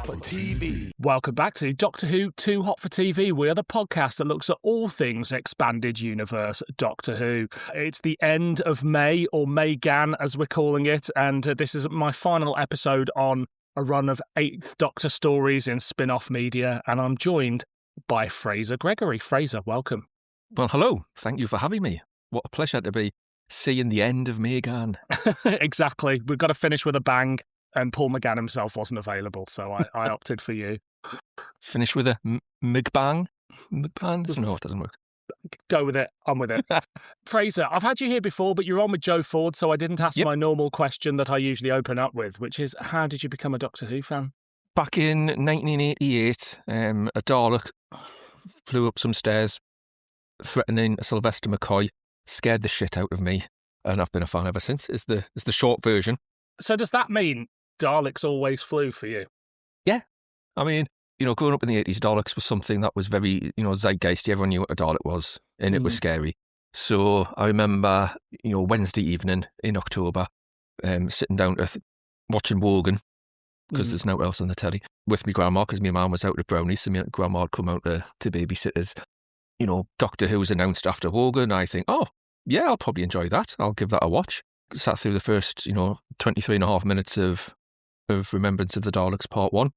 for TV. Welcome back to Doctor Who Too Hot for TV. We are the podcast that looks at all things expanded universe Doctor Who. It's the end of May, or MayGann as we're calling it, and this is my final episode on a run of 8th Doctor stories in spin-off media, and I'm joined by Frazer Gregory. Frazer, welcome. Well, hello. Thank you for having me. What a pleasure to be seeing the end of MayGann. Exactly. We've got to finish with a bang. And Paul McGann himself wasn't available, so I opted for you. Finish with a McBang? McBang? No, it doesn't work. Go with it. I'm with it. Frazer, I've had you here before, but you're on with Joe Ford, so I didn't ask my normal question that I usually open up with, which is, how did you become a Doctor Who fan? Back in 1988, a Dalek flew up some stairs, threatening Sylvester McCoy, scared the shit out of me, and I've been a fan ever since, is the short version. So does that mean Daleks always flew for you? Yeah. I mean, growing up in the 80s, Daleks was something that was very, zeitgeisty. Everyone knew what a Dalek was, and it was scary. So I remember, Wednesday evening in October, sitting down watching Wogan, because there's no else on the telly, with my grandma, because my mum was out at Brownies, so my grandma had come out to babysitters. Doctor Who was announced after Wogan. I think, oh, yeah, I'll probably enjoy that. I'll give that a watch. Sat through the first, 23 and a half minutes of Remembrance of the Daleks Part 1.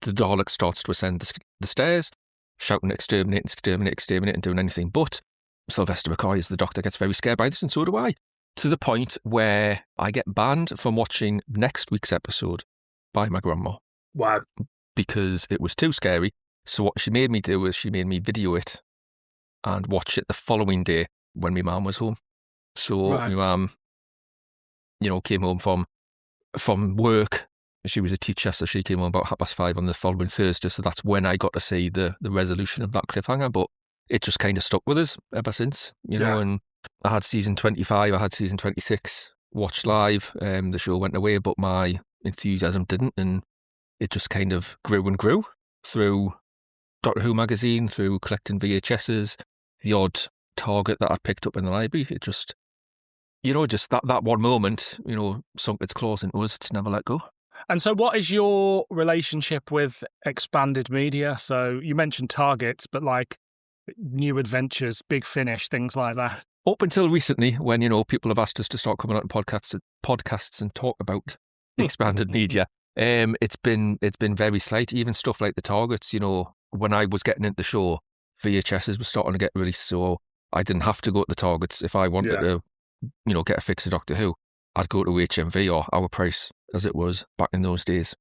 The Dalek starts to ascend the stairs, shouting exterminate, exterminate, exterminate, and doing anything but. Sylvester McCoy, as the Doctor, gets very scared by this, and so do I. To the point where I get banned from watching next week's episode by my grandma. Wow. Because it was too scary. So what she made me do is she made me video it and watch it the following day when my mum was home. So my mum, came home from work. She was a teacher, so she came home about 5:30 on the following Thursday. So that's when I got to see the resolution of that cliffhanger. But it just kind of stuck with us ever since, know. And I had season 25, I had season 26 watched live. The show went away, but my enthusiasm didn't, and it just kind of grew and grew through Doctor Who magazine, through collecting VHSs, the odd Target that I picked up in the library. It just, just that one moment, sunk its claws into us. It's never let go. And so what is your relationship with expanded media? So you mentioned Target, but like New Adventures, Big Finish, things like that. Up until recently, when, people have asked us to start coming out on podcasts and talk about expanded media, it's been very slight. Even stuff like the Targets, when I was getting into the show, VHSs were starting to get released, so I didn't have to go to the Targets. If I wanted to, get a fix of Doctor Who, I'd go to HMV or Our Price, as it was back in those days,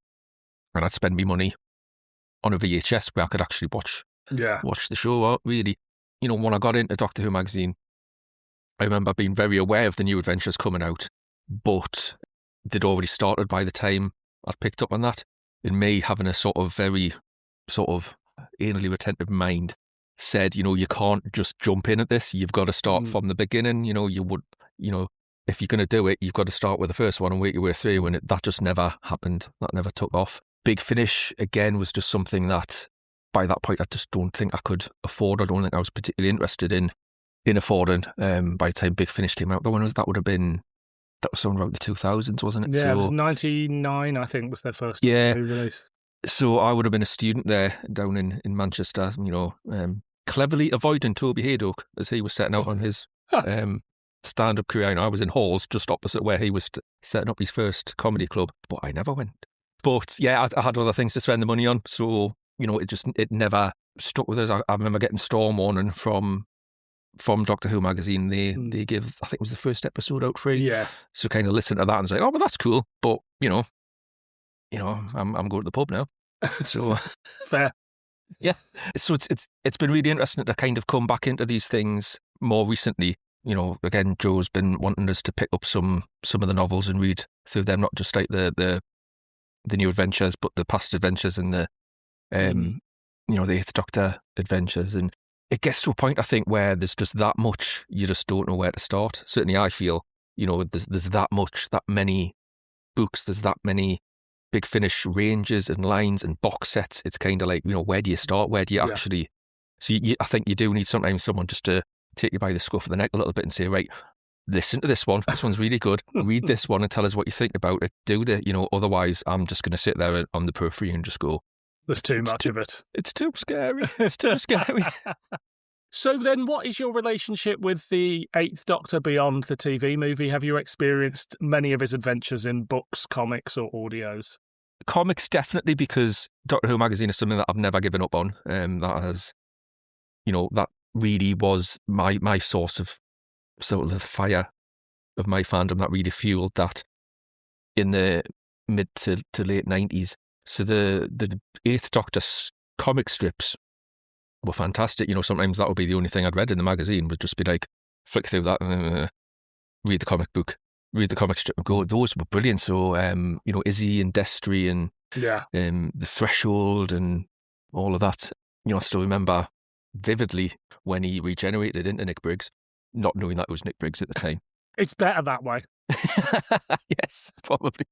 and I'd spend me money on a VHS where I could actually watch the show. Really, when I got into Doctor Who magazine, I remember being very aware of the New Adventures coming out, but they'd already started by the time I'd picked up on that. And me having a very anally retentive mind said, you can't just jump in at this. You've got to start from the beginning. If you're going to do it, you've got to start with the first one and work your way through. And that just never happened. That never took off. Big Finish, again, was just something that by that point, I just don't think I could afford. I don't think I was particularly interested in affording. By the time Big Finish came out, that was something around the 2000s, wasn't it? Yeah, it was 99, I think, was their first release. So I would have been a student there down in Manchester, cleverly avoiding Toby Haydock as he was setting out on his stand-up career. And I was in halls just opposite where he was setting up his first comedy club, but I never went. But yeah, I had other things to spend the money on, so it never stuck with us. I remember getting Storm Warning from Doctor Who magazine. They give, I think it was the first episode out free. Yeah. So kind of listen to that and say, oh, well, that's cool, but I'm going to the pub now. So fair. Yeah. So it's been really interesting to kind of come back into these things more recently. Again, Joe's been wanting us to pick up some of the novels and read through them, not just like the New Adventures, but the past adventures and the Eighth Doctor adventures. And it gets to a point, I think, where there's just that much you just don't know where to start. Certainly I feel, there's that many books, there's that many Big Finish ranges and lines and box sets. It's kind of like, where do you start? Where do you actually... So I think you do need sometimes someone just to take you by the scruff of the neck a little bit and say, right, listen to this one. This one's really good. Read this one and tell us what you think about it. Do the, otherwise I'm just going to sit there on the periphery and just go, there's too much of it. It's too scary. It's too scary. So then what is your relationship with the Eighth Doctor beyond the TV movie? Have you experienced many of his adventures in books, comics or audios? Comics, definitely, because Doctor Who magazine is something that I've never given up on. That has, that really was my source of sort of the fire of my fandom that really fueled that in the mid to late 90s. So the Eighth Doctor comic strips were fantastic. Sometimes that would be the only thing I'd read in the magazine, would just be like, flick through that, read the comic book, read the comic strip and go, those were brilliant. So, Izzy and Destry and The Threshold and all of that. I still remember vividly when he regenerated into Nick Briggs, not knowing that it was Nick Briggs at the time. It's better that way. Yes, probably.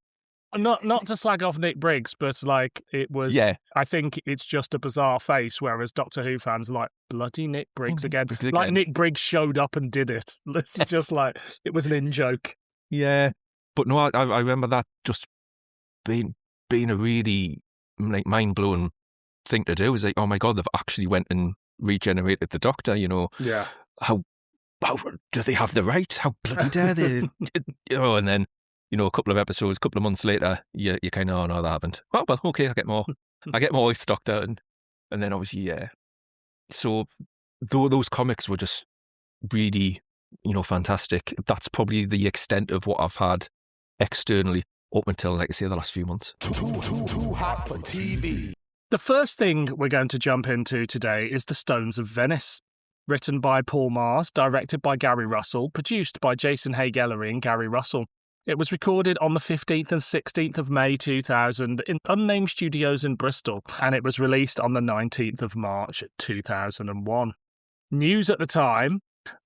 Not to slag off Nick Briggs, but it was. Yeah. I think it's just a bizarre face. Whereas Doctor Who fans are like, bloody Nick Briggs again. Like Nick Briggs showed up and did it. It's just like it was an in joke. Yeah, but no, I remember that just being a really mind blowing thing to do. It was like, oh my god, they've actually went and regenerated the Doctor. Yeah. How do they have the right? How bloody dare they? And then. A couple of episodes, a couple of months later, you kind of, oh no, they haven't. Oh, well, okay, I get more. I get more Eighth Doctor, and then obviously, yeah. So those comics were just really, fantastic. That's probably the extent of what I've had externally up until, like I say, the last few months. Too hot for TV. The first thing we're going to jump into today is The Stones of Venice. Written by Paul Margs, directed by Gary Russell, produced by Jason Hay-Gellery and Gary Russell. It was recorded on the 15th and 16th of May 2000 in unnamed studios in Bristol, and it was released on the 19th of March 2001. News at the time,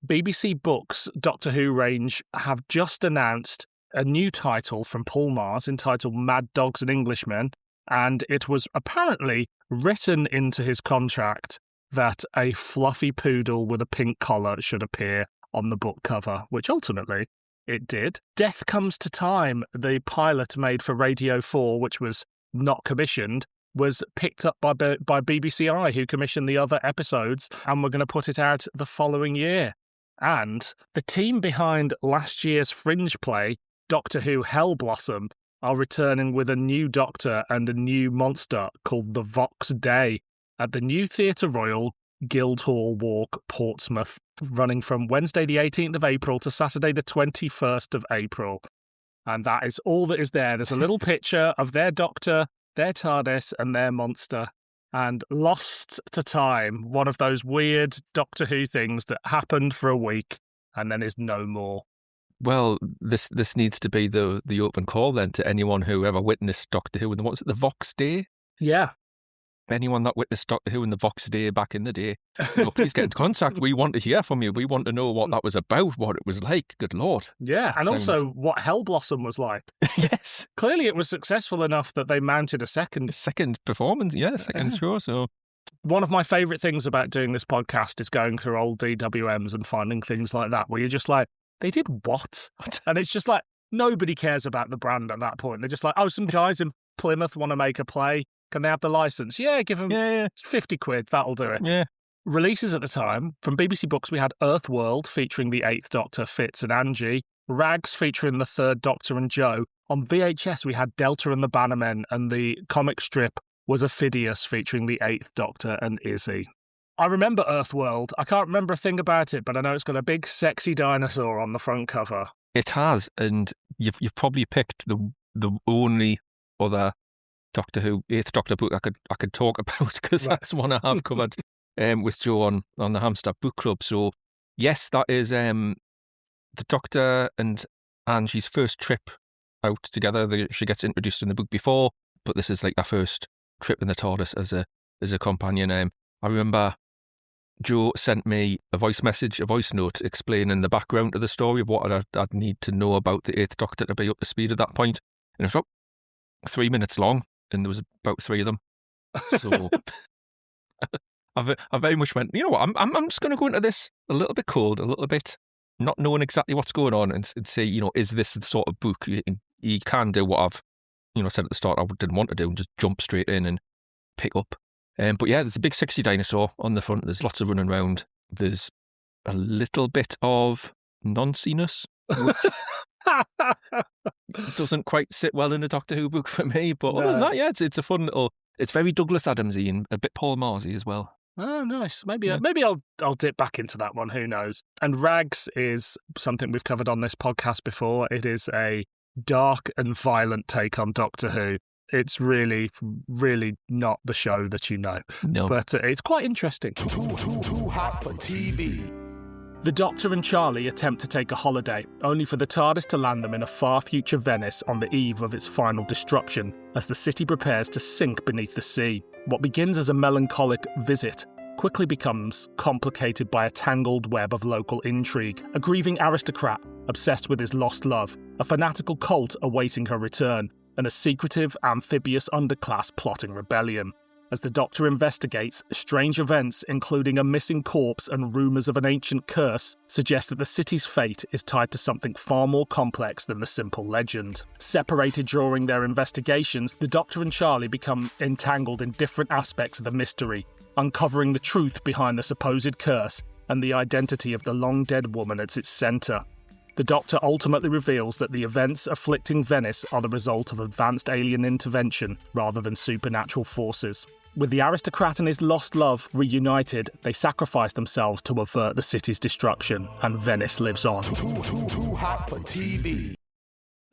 BBC Books' Doctor Who range have just announced a new title from Paul Margs entitled Mad Dogs and Englishmen, and it was apparently written into his contract that a fluffy poodle with a pink collar should appear on the book cover, which ultimately it did. Death Comes to Time, the pilot made for Radio 4, which was not commissioned, was picked up by BBCI, who commissioned the other episodes, and were going to put it out the following year. And the team behind last year's Fringe play, Doctor Who Hellblossom, are returning with a new Doctor and a new monster called the Vox Day at the new Theatre Royal, Guildhall Walk, Portsmouth, running from Wednesday the 18th of April to Saturday the 21st of April. And that is all that is there. There's a little picture of their Doctor, their TARDIS and their monster. And Lost to Time, one of those weird Doctor Who things that happened for a week and then is no more. Well, this needs to be the open call then to anyone who ever witnessed Doctor Who. And what's it, the Vox Day? Yeah. Anyone that witnessed Doctor Who in the Vox Day back in the day, please get in contact. We want to hear from you. We want to know what that was about, what it was like. Good Lord. Yeah, and also what Hellblossom was like. Yes. Clearly it was successful enough that they mounted a second performance, second show. So one of my favourite things about doing this podcast is going through old DWMs and finding things like that where you're just like, they did what? And it's just like, nobody cares about the brand at that point. They're just like, oh, some guys in Plymouth want to make a play. Can they have the licence? Yeah, give them 50 quid. That'll do it. Yeah. Releases at the time. From BBC Books, we had Earthworld featuring the 8th Doctor, Fitz and Angie. Rags featuring the 3rd Doctor and Joe. On VHS, we had Delta and the Bannermen, and the comic strip was Ophidius featuring the 8th Doctor and Izzy. I remember Earthworld. I can't remember a thing about it, but I know it's got a big sexy dinosaur on the front cover. It has, and you've probably picked the only other Doctor Who 8th Doctor book I could talk about, because that's one I have covered with Joe on the Hampstead Book Club. So yes, that is the Doctor and Angie's first trip out together. She gets introduced in the book before, but this is like their first trip in the TARDIS as a companion. I remember Joe sent me a voice note explaining the background to the story of what I'd need to know about the 8th Doctor to be up to speed at that point. And it was about 3 minutes long, and there was about 3 of them. So I very much went, you know what, I'm just going to go into this a little bit cold, a little bit not knowing exactly what's going on and say, is this the sort of book you can do what I've, said at the start I didn't want to do and just jump straight in and pick up. But yeah, there's a big 60 dinosaur on the front. There's lots of running around. There's a little bit of nonsense. It doesn't quite sit well in a Doctor Who book for me, but other than that, yeah, it's a fun little. It's very Douglas Adamsy and a bit Paul Marsy as well. Oh, nice. Maybe I'll dip back into that one. Who knows? And Rags is something we've covered on this podcast before. It is a dark and violent take on Doctor Who. It's really, really not the show that you know. No, but it's quite interesting. Too hot for TV. The Doctor and Charlie attempt to take a holiday, only for the TARDIS to land them in a far future Venice on the eve of its final destruction, as the city prepares to sink beneath the sea. What begins as a melancholic visit quickly becomes complicated by a tangled web of local intrigue, a grieving aristocrat obsessed with his lost love, a fanatical cult awaiting her return, and a secretive, amphibious underclass plotting rebellion. As the Doctor investigates, strange events, including a missing corpse and rumours of an ancient curse, suggest that the city's fate is tied to something far more complex than the simple legend. Separated during their investigations, the Doctor and Charlie become entangled in different aspects of the mystery, uncovering the truth behind the supposed curse and the identity of the long-dead woman at its centre. The Doctor ultimately reveals that the events afflicting Venice are the result of advanced alien intervention rather than supernatural forces. With the aristocrat and his lost love reunited, they sacrifice themselves to avert the city's destruction, and Venice lives on. Too hot for TV.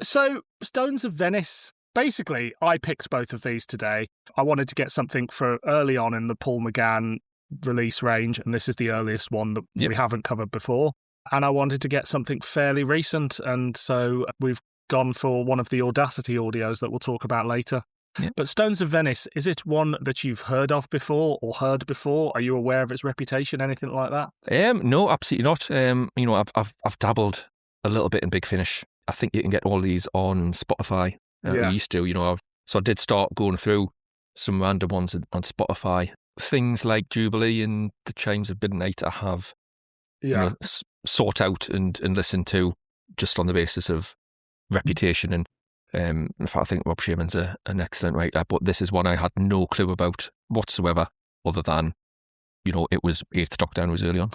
So, Stones of Venice. Basically, I picked both of these today. I wanted to get something for early on in the Paul McGann release range, and this is the earliest one that we haven't covered before. And I wanted to get something fairly recent, and so we've gone for one of the Audacity audios that we'll talk about later. Yep. But Stones of Venice, is it one that you've heard of before or heard before? Are you aware of its reputation, anything like that? No, absolutely not. I've dabbled a little bit in Big Finish. I think you can get all these on Spotify. I used to, So I did start going through some random ones on Spotify. Things like Jubilee and The Chimes of Midnight I have sought out and listened to just on the basis of reputation. And in fact, I think Rob Shearman's an excellent writer, but this is one I had no clue about whatsoever, other than, it was 8th Doctor and was early on.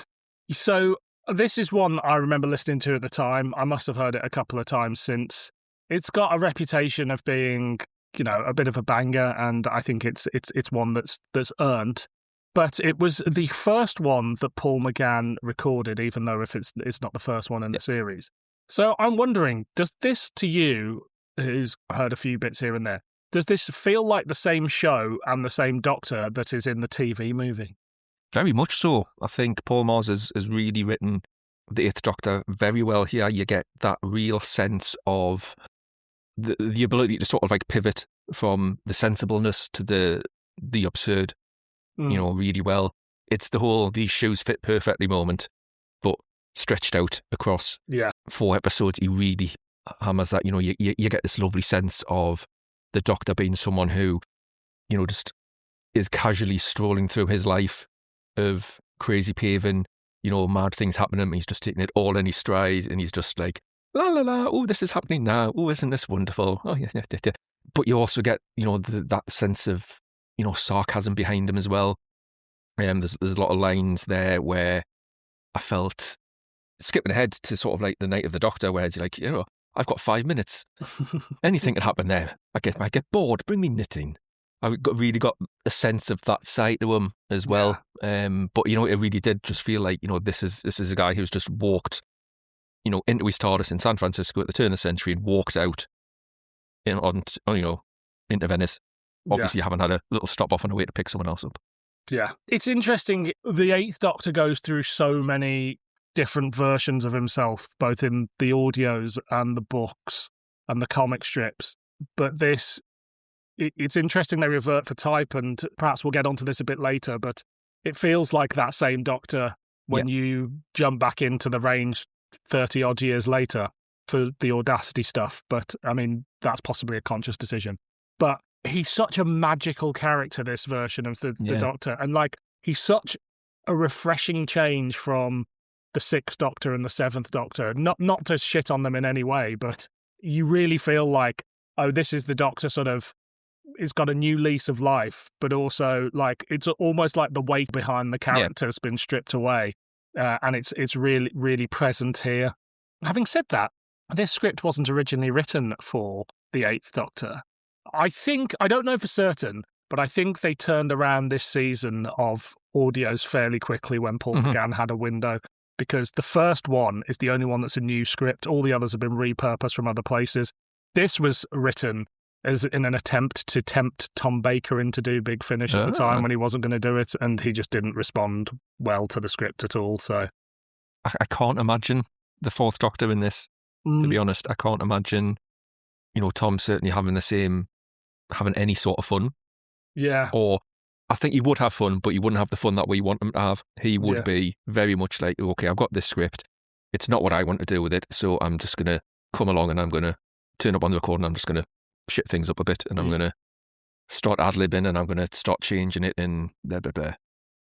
So this is one I remember listening to at the time. I must have heard it a couple of times since. It's got a reputation of being, a bit of a banger, and I think it's one that's earned. But it was the first one that Paul McGann recorded, even though if it's not the first one in the series. So I'm wondering, does this to you, who's heard a few bits here and there, does this feel like the same show and the same Doctor that is in the TV movie? Very much so. I think Paul Mars has really written the 8th Doctor very well here. You get that real sense of the ability to sort of like pivot from the sensibleness to the absurd. Really well. It's the whole these shoes fit perfectly moment, but stretched out across 4 episodes. He really hammers that. You get this lovely sense of the Doctor being someone who, just is casually strolling through his life of crazy paving, mad things happening. He's just taking it all in his stride, and he's just like, la la la, oh, this is happening now. Oh, isn't this wonderful? Oh, yeah. But you also get, that sense of, sarcasm behind him as well. There's a lot of lines there where I felt, skipping ahead to sort of like the Night of the Doctor, where it's like, I've got 5 minutes. Anything can happen there. I get bored. Bring me knitting. I've really got a sense of that side to him as well. Yeah. But it really did just feel like, this is a guy who's just walked, into his TARDIS in San Francisco at the turn of the century and walked out into Venice. Obviously, you haven't had a little stop off on the way to pick someone else up. Yeah. It's interesting. The 8th Doctor goes through so many different versions of himself, both in the audios and the books and the comic strips. But it's interesting they revert for type, and perhaps we'll get onto this a bit later, but it feels like that same Doctor when you jump back into the range 30-odd years later for the Audacity stuff. But, I mean, that's possibly a conscious decision. But he's such a magical character, this version of the Doctor. And, he's such a refreshing change from the Sixth Doctor and the Seventh Doctor. Not to shit on them in any way, but you really feel like, oh, this is the Doctor sort of, it's got a new lease of life, but also like it's almost like the weight behind the character has been stripped away, and it's really, really present here. Having said that, this script wasn't originally written for the Eighth Doctor. I don't know for certain, but I think they turned around this season of audios fairly quickly when Paul McGann had a window, because the first one is the only one that's a new script. All the others have been repurposed from other places. This was written as in an attempt to tempt Tom Baker into do Big Finish at the time when he wasn't going to do it, and he just didn't respond well to the script at all. So I can't imagine the Fourth Doctor in this, to be honest. I can't imagine, Tom certainly having any sort of fun. Yeah. Or I think he would have fun, but he wouldn't have the fun that we want him to have. He would be very much like, okay, I've got this script. It's not what I want to do with it, so I'm just going to come along and I'm going to turn up on the record and I'm just going to shit things up a bit and I'm going to start ad-libbing and I'm going to start changing it and blah, blah, blah.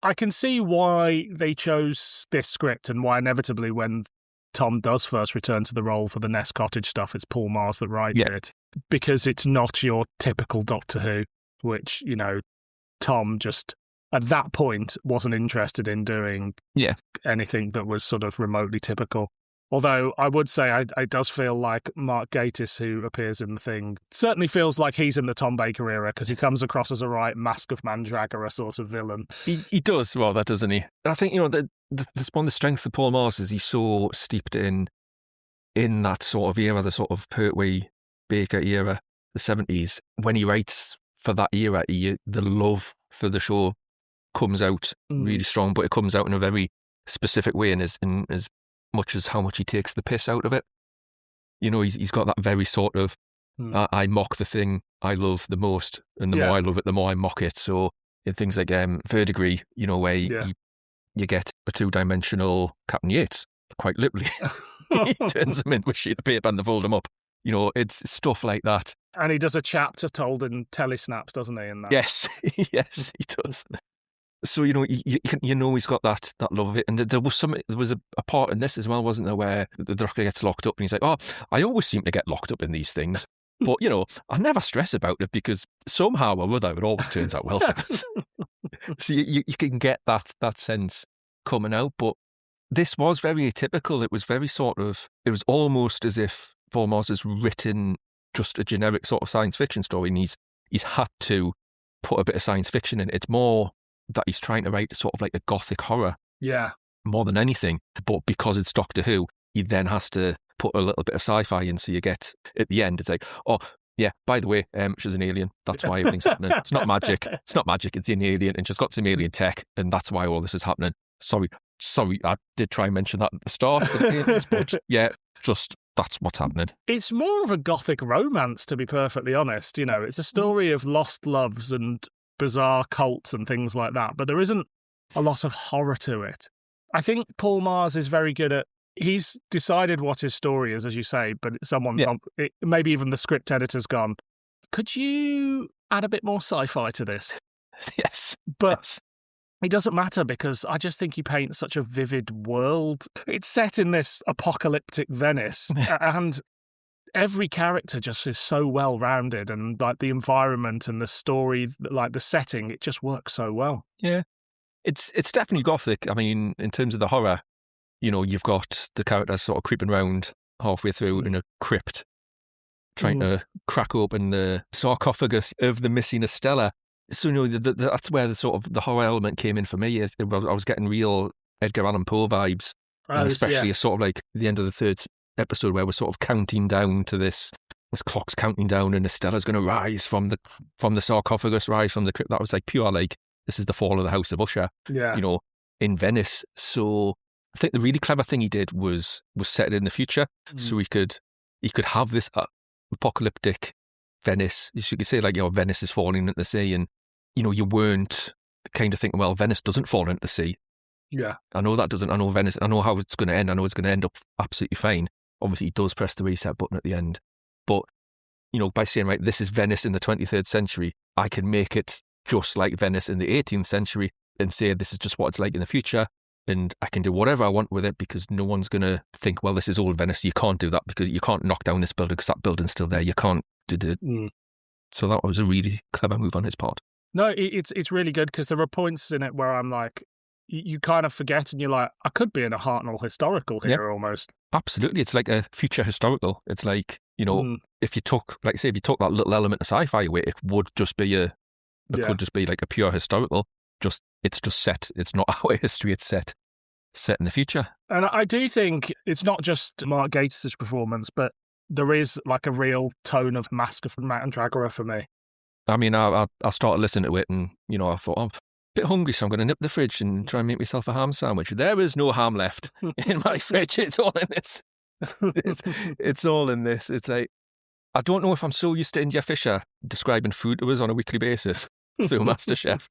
I can see why they chose this script and why inevitably when Tom does first return to the role for the Nest Cottage stuff, it's Paul Mars that writes it. Because it's not your typical Doctor Who, which, Tom just, at that point, wasn't interested in doing anything that was sort of remotely typical. Although I would say it does feel like Mark Gatiss, who appears in the thing, certainly feels like he's in the Tom Baker era because he comes across as a right Mask of Mandragora sort of villain. He does, well, that doesn't he? And I think, one of the strengths of Paul Mars is he's so steeped in that sort of era, the sort of Pertwee Baker era, the 70s. When he writes for that era, the love for the show comes out really strong, but it comes out in a very specific way and as much as how much he takes the piss out of it. He's got that very sort of, I mock the thing I love the most, and the more I love it, the more I mock it. So in things like Verdigris, where you get a two-dimensional Captain Yates, quite literally. He turns them into a sheet of paper and they fold them up. It's stuff like that. And he does a chapter told in telesnaps, doesn't he? In that? Yes, yes, he does. So, he's got that love of it. And there was a part in this as well, wasn't there, where the Doctor gets locked up and he's like, oh, I always seem to get locked up in these things. But, I never stress about it because somehow or other it always turns out well for us. So you can get that sense coming out. But this was very atypical. It was very it was almost as if Paul Mars has written just a generic sort of science fiction story and he's had to put a bit of science fiction in. It's more that he's trying to write sort of like a gothic horror. Yeah. More than anything. But because it's Doctor Who, he then has to put a little bit of sci-fi in. So you get, at the end, it's like, oh, yeah, by the way, she's an alien. That's why everything's happening. It's not magic. It's not magic. It's an alien. And she's got some alien tech. And that's why all this is happening. Sorry, I did try and mention that at the start. But yeah, just that's what's happening. It's more of a gothic romance, to be perfectly honest. It's a story of lost loves and bizarre cults and things like that, but there isn't a lot of horror to it. I think Paul Mars is very good at, he's decided what his story is, as you say, but maybe even the script editor's gone, could you add a bit more sci-fi to this? Yes. But it doesn't matter because I just think he paints such a vivid world. It's set in this apocalyptic Venice and every character just is so well rounded, and like the environment and the story, like the setting, it just works so well. Yeah, it's definitely gothic. I mean, in terms of the horror, you've got the characters sort of creeping around halfway through in a crypt, trying to crack open the sarcophagus of the missing Estella. So that's where the sort of the horror element came in for me. I was getting real Edgar Allan Poe vibes, and especially sort of like the end of the third episode where we're sort of counting down to this clock's counting down and Estella's going to rise from the sarcophagus, rise from the crypt. That was like pure, like, this is the fall of the House of Usher, in Venice. So I think the really clever thing he did was set it in the future. So he could have this apocalyptic Venice. You could say like, Venice is falling into the sea, and you weren't kind of thinking, well, Venice doesn't fall into the sea. Yeah. I know that doesn't. I know Venice. I know how it's going to end. I know it's going to end up absolutely fine. Obviously, he does press the reset button at the end. But, by saying, right, this is Venice in the 23rd century, I can make it just like Venice in the 18th century and say this is just what it's like in the future. and I can do whatever I want with it because no one's going to think, well, this is old Venice. You can't do that because you can't knock down this building because that building's still there. You can't do it. So that was a really clever move on his part. No, it's really good because there are points in it where I'm like, you kind of forget and you're like, I could be in a Hartnell historical here almost. Absolutely. It's like a future historical. It's like, if you took, like say, if you took that little element of sci-fi away, it would just be could just be like a pure historical. It's just set. It's not our history. It's set in the future. And I do think it's not just Mark Gatiss' performance, but there is like a real tone of Mask of Mountain Dragora for me. I mean, I started listening to it and, I thought, I'm a bit hungry, so I'm going to nip the fridge and try and make myself a ham sandwich. There is no ham left in my fridge. It's all in this. It's all in this. It's like, I don't know if I'm so used to India Fisher describing food to us on a weekly basis through MasterChef.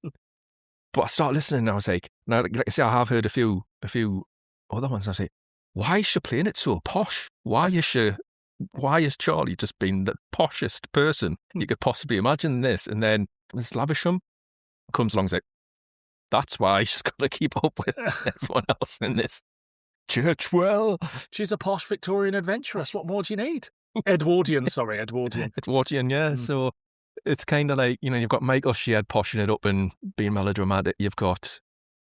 But I started listening and I was like, now, like I say, I have heard a few other ones. I was like, why is she playing it so posh? Why is Charlie just being the poshest person you could possibly imagine this? And then Miss Lavisham comes along and says, that's why she's got to keep up with everyone else in this. Churchwell. She's a posh Victorian adventuress. What more do you need? Edwardian. Edwardian, yeah. So it's kind of like, you've got Michael Sheard poshing it up and being melodramatic. You've got,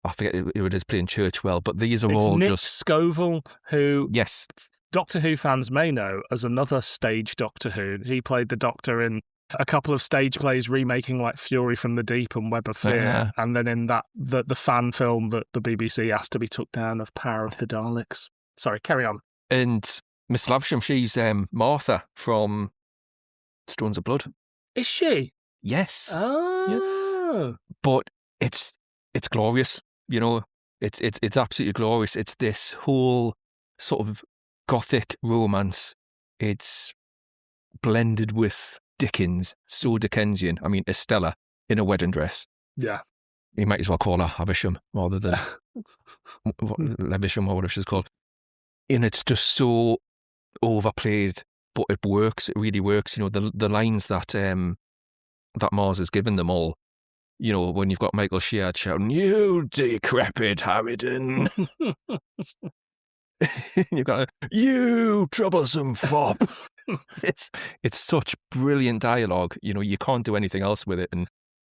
I forget who it is playing Churchwell, but these are all Nick just... Scoville, who... Yes. Doctor Who fans may know as another stage Doctor Who. He played the Doctor in a couple of stage plays remaking like Fury from the Deep and Web of Fear, and then in that the fan film that the BBC asked to be took down of Power of the Daleks. Sorry, carry on. And Miss Lavisham, she's Martha from Stones of Blood. Is she? Yes. Oh. Yeah. But it's glorious, It's absolutely glorious. It's this whole sort of gothic romance. It's blended with Dickens, so Dickensian. I mean, Estella in a wedding dress. Yeah. You might as well call her Havisham rather than Levisham or whatever she's called. And it's just so overplayed, but it works. It really works. The lines that Mars has given them all. When you've got Michael Sheard shouting, "You decrepit harridan." You've got "You troublesome fop." It's such brilliant dialogue. You can't do anything else with it, and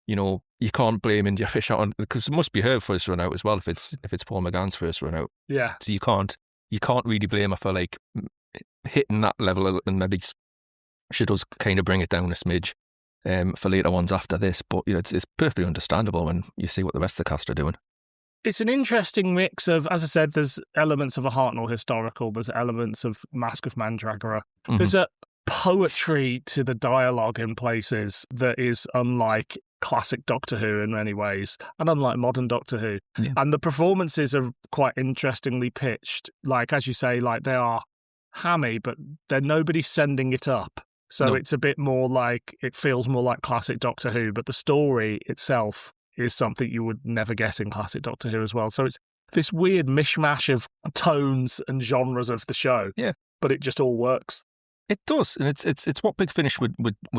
you can't blame India Fisher on, because it must be her first run out as well. If it's Paul McGann's first run out, yeah. So you can't really blame her for like hitting that level, and maybe she does kind of bring it down a smidge for later ones after this. But it's perfectly understandable when you see what the rest of the cast are doing. It's an interesting mix of, as I said, there's elements of a Hartnell historical, there's elements of Mask of Mandragora. Mm-hmm. There's a poetry to the dialogue in places that is unlike classic Doctor Who in many ways, and unlike modern Doctor Who. Yeah. And the performances are quite interestingly pitched. Like, as you say, like they are hammy, but they're nobody sending it up. So It's a bit more like, it feels more like classic Doctor Who, but the story itself is something you would never get in classic Doctor Who as well. So it's this weird mishmash of tones and genres of the show. Yeah. But it just all works. It does. And it's what Big Finish would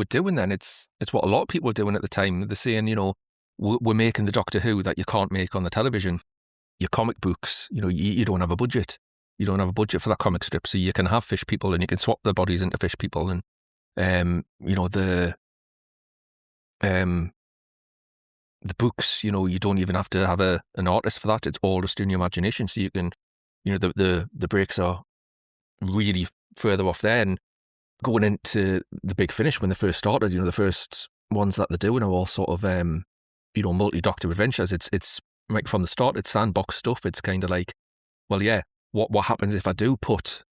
doing then. It's what a lot of people were doing at the time. They're saying, we're making the Doctor Who that you can't make on the television. Your comic books, you don't have a budget. You don't have a budget for that comic strip. So you can have fish people and you can swap their bodies into fish people. And, the books, you don't even have to have an artist for that. It's all just in your imagination. So you can, the breaks are really further off there. And going into the Big Finish when they first started, the first ones that they're doing are all sort of, multi-Doctor adventures. It's right from the start, it's sandbox stuff. It's kind of like, well, yeah, what happens if I do put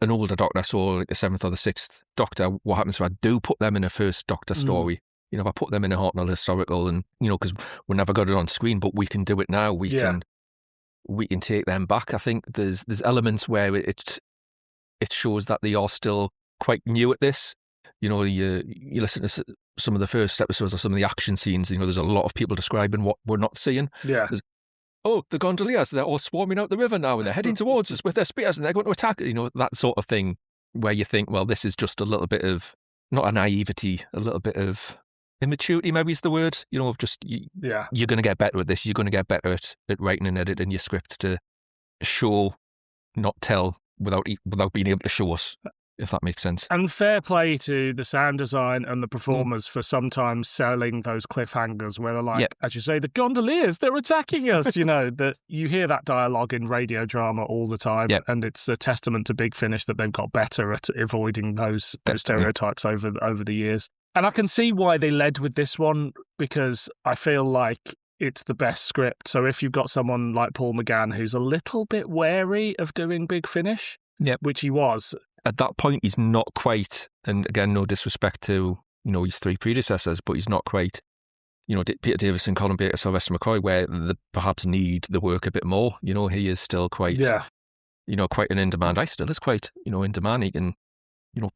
an older Doctor, so like the 7th or the 6th Doctor, what happens if I do put them in a first Doctor story? If I put them in a Hartnell historical, and because we never got it on screen, but we can do it now. We can take them back. I think there's elements where it shows that they are still quite new at this. You listen to some of the first episodes or some of the action scenes. There's a lot of people describing what we're not seeing. Yeah. The gondoliers, they're all swarming out the river now, and they're heading towards us with their spears, and they're going to attack. That sort of thing, where you think, well, this is just a little bit of, not a naivety, a little bit of immaturity maybe is the word, of just, you're going to get better at this. You're going to get better at writing and editing your scripts to show, not tell, without being able to show us, if that makes sense. And fair play to the sound design and the performers for sometimes selling those cliffhangers where they're like, as you say, the gondoliers, they're attacking us. That you hear that dialogue in radio drama all the time, and it's a testament to Big Finish that they've got better at avoiding those stereotypes over the years. And I can see why they led with this one, because I feel like it's the best script. So if you've got someone like Paul McGann who's a little bit wary of doing Big Finish, which he was. At that point, he's not quite, and again, no disrespect to, his three predecessors, but he's not quite, Peter Davison, Colin Baker, Sylvester McCoy, where they perhaps need the work a bit more. He is still quite, quite an in-demand. I still is quite, in demand. He can,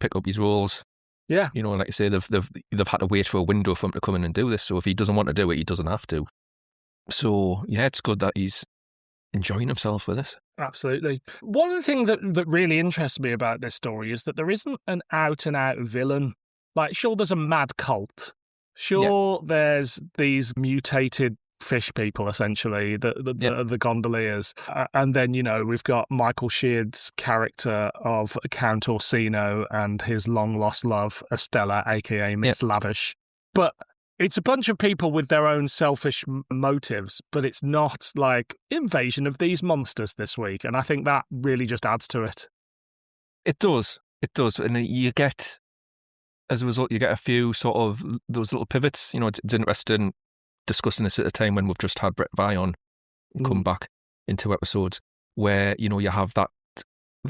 pick up his roles. Yeah. Like I say, they've had to wait for a window for him to come in and do this. So if he doesn't want to do it, he doesn't have to. So, it's good that he's enjoying himself with this. Absolutely. One of the things that really interests me about this story is that there isn't an out-and-out villain. Like, sure, there's a mad cult. Sure, there's these mutated fish people, essentially, the gondoliers. And then, we've got Michael Sheard's character of Count Orsino and his long-lost love, Estella, a.k.a. Miss Lavish. But it's a bunch of people with their own selfish motives, but it's not like invasion of these monsters this week. And I think that really just adds to it. It does. And you get, as a result, you get a few sort of those little pivots. It's interesting discussing this at a time when we've just had Brett Vi on come back in 2 episodes, where, you have that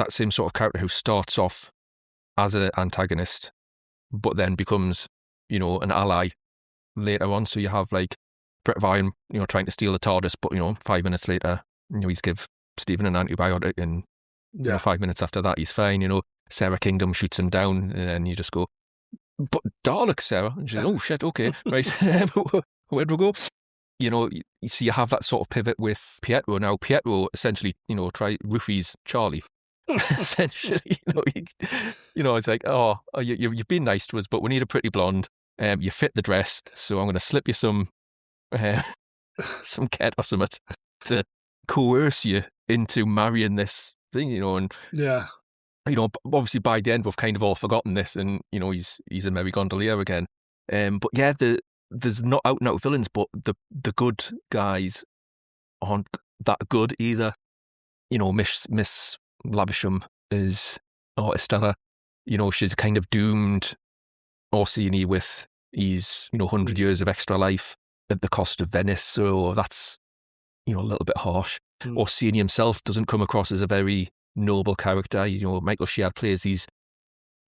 same sort of character who starts off as an antagonist, but then becomes, an ally later on. So you have like Brett Ryan, trying to steal the TARDIS, but 5 minutes later, he's give Stephen an antibiotic, and 5 minutes after that, he's fine. Sarah Kingdom shoots him down, and then you just go, "But Dalek, Sarah," and she's, "Oh shit, okay, right, where'd we go?" So you have that sort of pivot with Pietro. Now Pietro essentially, roofies Charlie. Essentially, it's like, "Oh, you've been nice to us, but we need a pretty blonde. You fit the dress, so I'm going to slip you some ket or something to coerce you into marrying this thing, and obviously by the end we've kind of all forgotten this, and he's a merry gondolier again. But there's not out and out villains, but the good guys aren't that good either. Miss Lavisham is, or Estella, she's kind of doomed Orsini with his 100 years of extra life at the cost of Venice, so that's a little bit harsh. Orsini himself doesn't come across as a very noble character. Michael Sheard plays these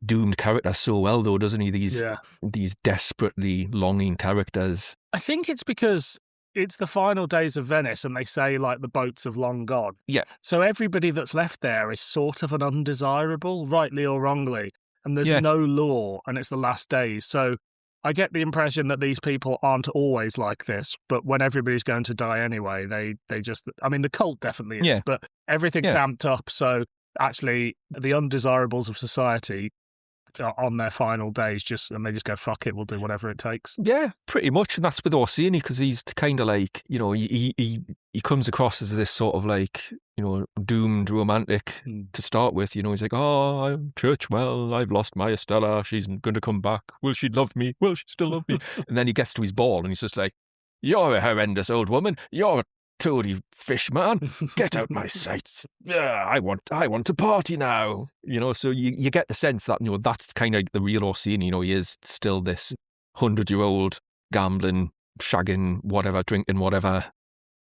doomed characters so well, though, doesn't he? These desperately longing characters. I think it's because it's the final days of Venice, and they say like the boats have long gone. Yeah. So everybody that's left there is sort of an undesirable, rightly or wrongly. And there's no law, and it's the last days. So I get the impression that these people aren't always like this, but when everybody's going to die anyway, they just... I mean, the cult definitely is, but everything's amped up. So actually, the undesirables of society are on their final days, and they just go, fuck it, we'll do whatever it takes. Yeah, pretty much. And that's with Orsini, because he's kind of like, he comes across as this sort of like, doomed romantic to start with. He's like, "Oh, I'm church well, I've lost my Estella, she's going to come back. Will she love me? Will she still love me?" And then he gets to his ball and he's just like, "You're a horrendous old woman. You're a toady fish man. Get out my sight. I want to party now." So you get the sense that, that's kind of the real Orsini. He is still this 100-year-old gambling, shagging, whatever, drinking, whatever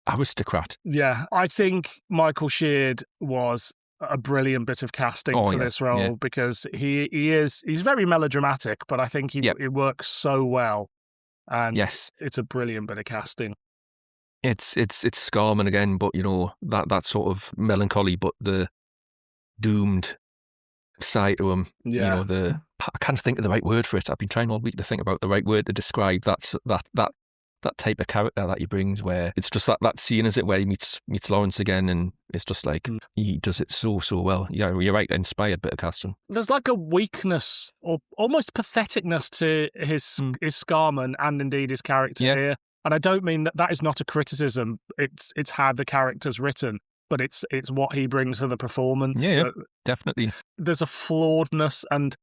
aristocrat. Yeah, I think Michael Sheard was a brilliant bit of casting for this role, because he's very melodramatic, but I think he works so well, and it's a brilliant bit of casting. It's Scarman again, but that sort of melancholy, but the doomed side to him. I can't think of the right word for it. I've been trying all week to think about the right word to describe that that type of character that he brings, where it's just that scene, is it, where he meets Lawrence again, and it's just like he does it so well. Yeah, you're right, inspired bit of casting. There's like a weakness or almost patheticness to his Scarman and indeed his character here. And I don't mean that is not a criticism. It's how the character's written, but it's what he brings to the performance. Yeah, definitely. There's a flawedness, and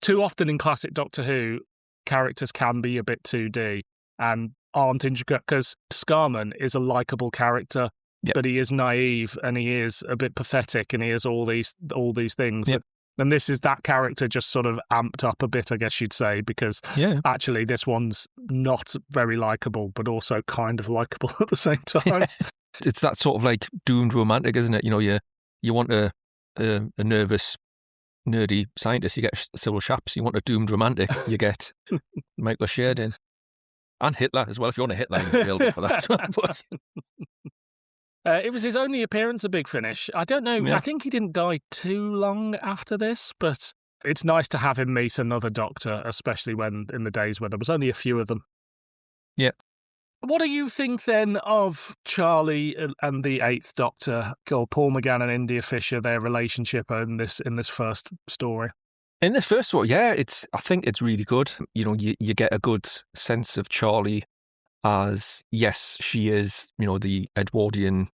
too often in classic Doctor Who, characters can be a bit 2D and aren't intricate, because Scarman is a likeable character, but he is naive and he is a bit pathetic and he has all these things. Yep. And this is that character just sort of amped up a bit, I guess you'd say, because actually this one's not very likeable, but also kind of likeable at the same time. It's that sort of like doomed romantic, isn't it? You know, you want a nervous, nerdy scientist, you get Cyril Shaps. You want a doomed romantic, you get Michael Sheridan. And Hitler as well, if you want a Hitler, he's available for that. It was his only appearance at Big Finish. I don't know, I think he didn't die too long after this, but it's nice to have him meet another Doctor, especially when in the days where there was only a few of them. Yeah. What do you think then of Charlie and the Eighth Doctor, or Paul McGann and India Fisher, their relationship in this first story? In this first one, I think it's really good. You know, you get a good sense of Charlie as, yes, she is, you know, the Edwardian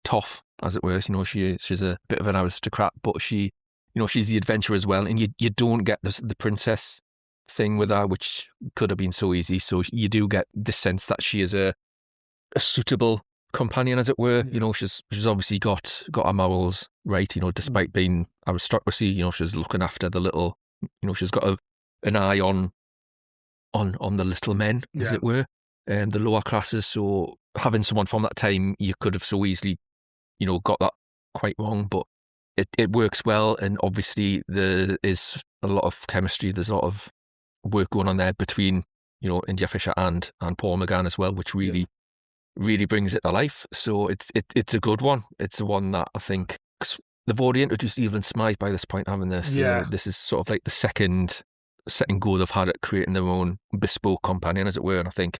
toff, as it were. You know, she's a bit of an aristocrat, but she, you know, she's the adventurer as well. And you don't get the princess thing with her, which could have been so easy. So you do get the sense that she is a suitable companion, as it were. You know, she's obviously got her morals right, you know, despite being aristocracy. You know, she's looking after the little, you know, she's got an eye on the little men, as it were, and the lower classes. So having someone from that time, you could have so easily, you know, got that quite wrong, but it works well. And obviously there is a lot of chemistry. There's a lot of work going on there between, you know, India Fisher and Paul McGann as well, which really brings it to life. So it's a good one. It's the one that I think, cause they've already introduced Evelyn Smythe by this point, haven't they? So this is sort of like the second go they've had at creating their own bespoke companion, as it were. And I think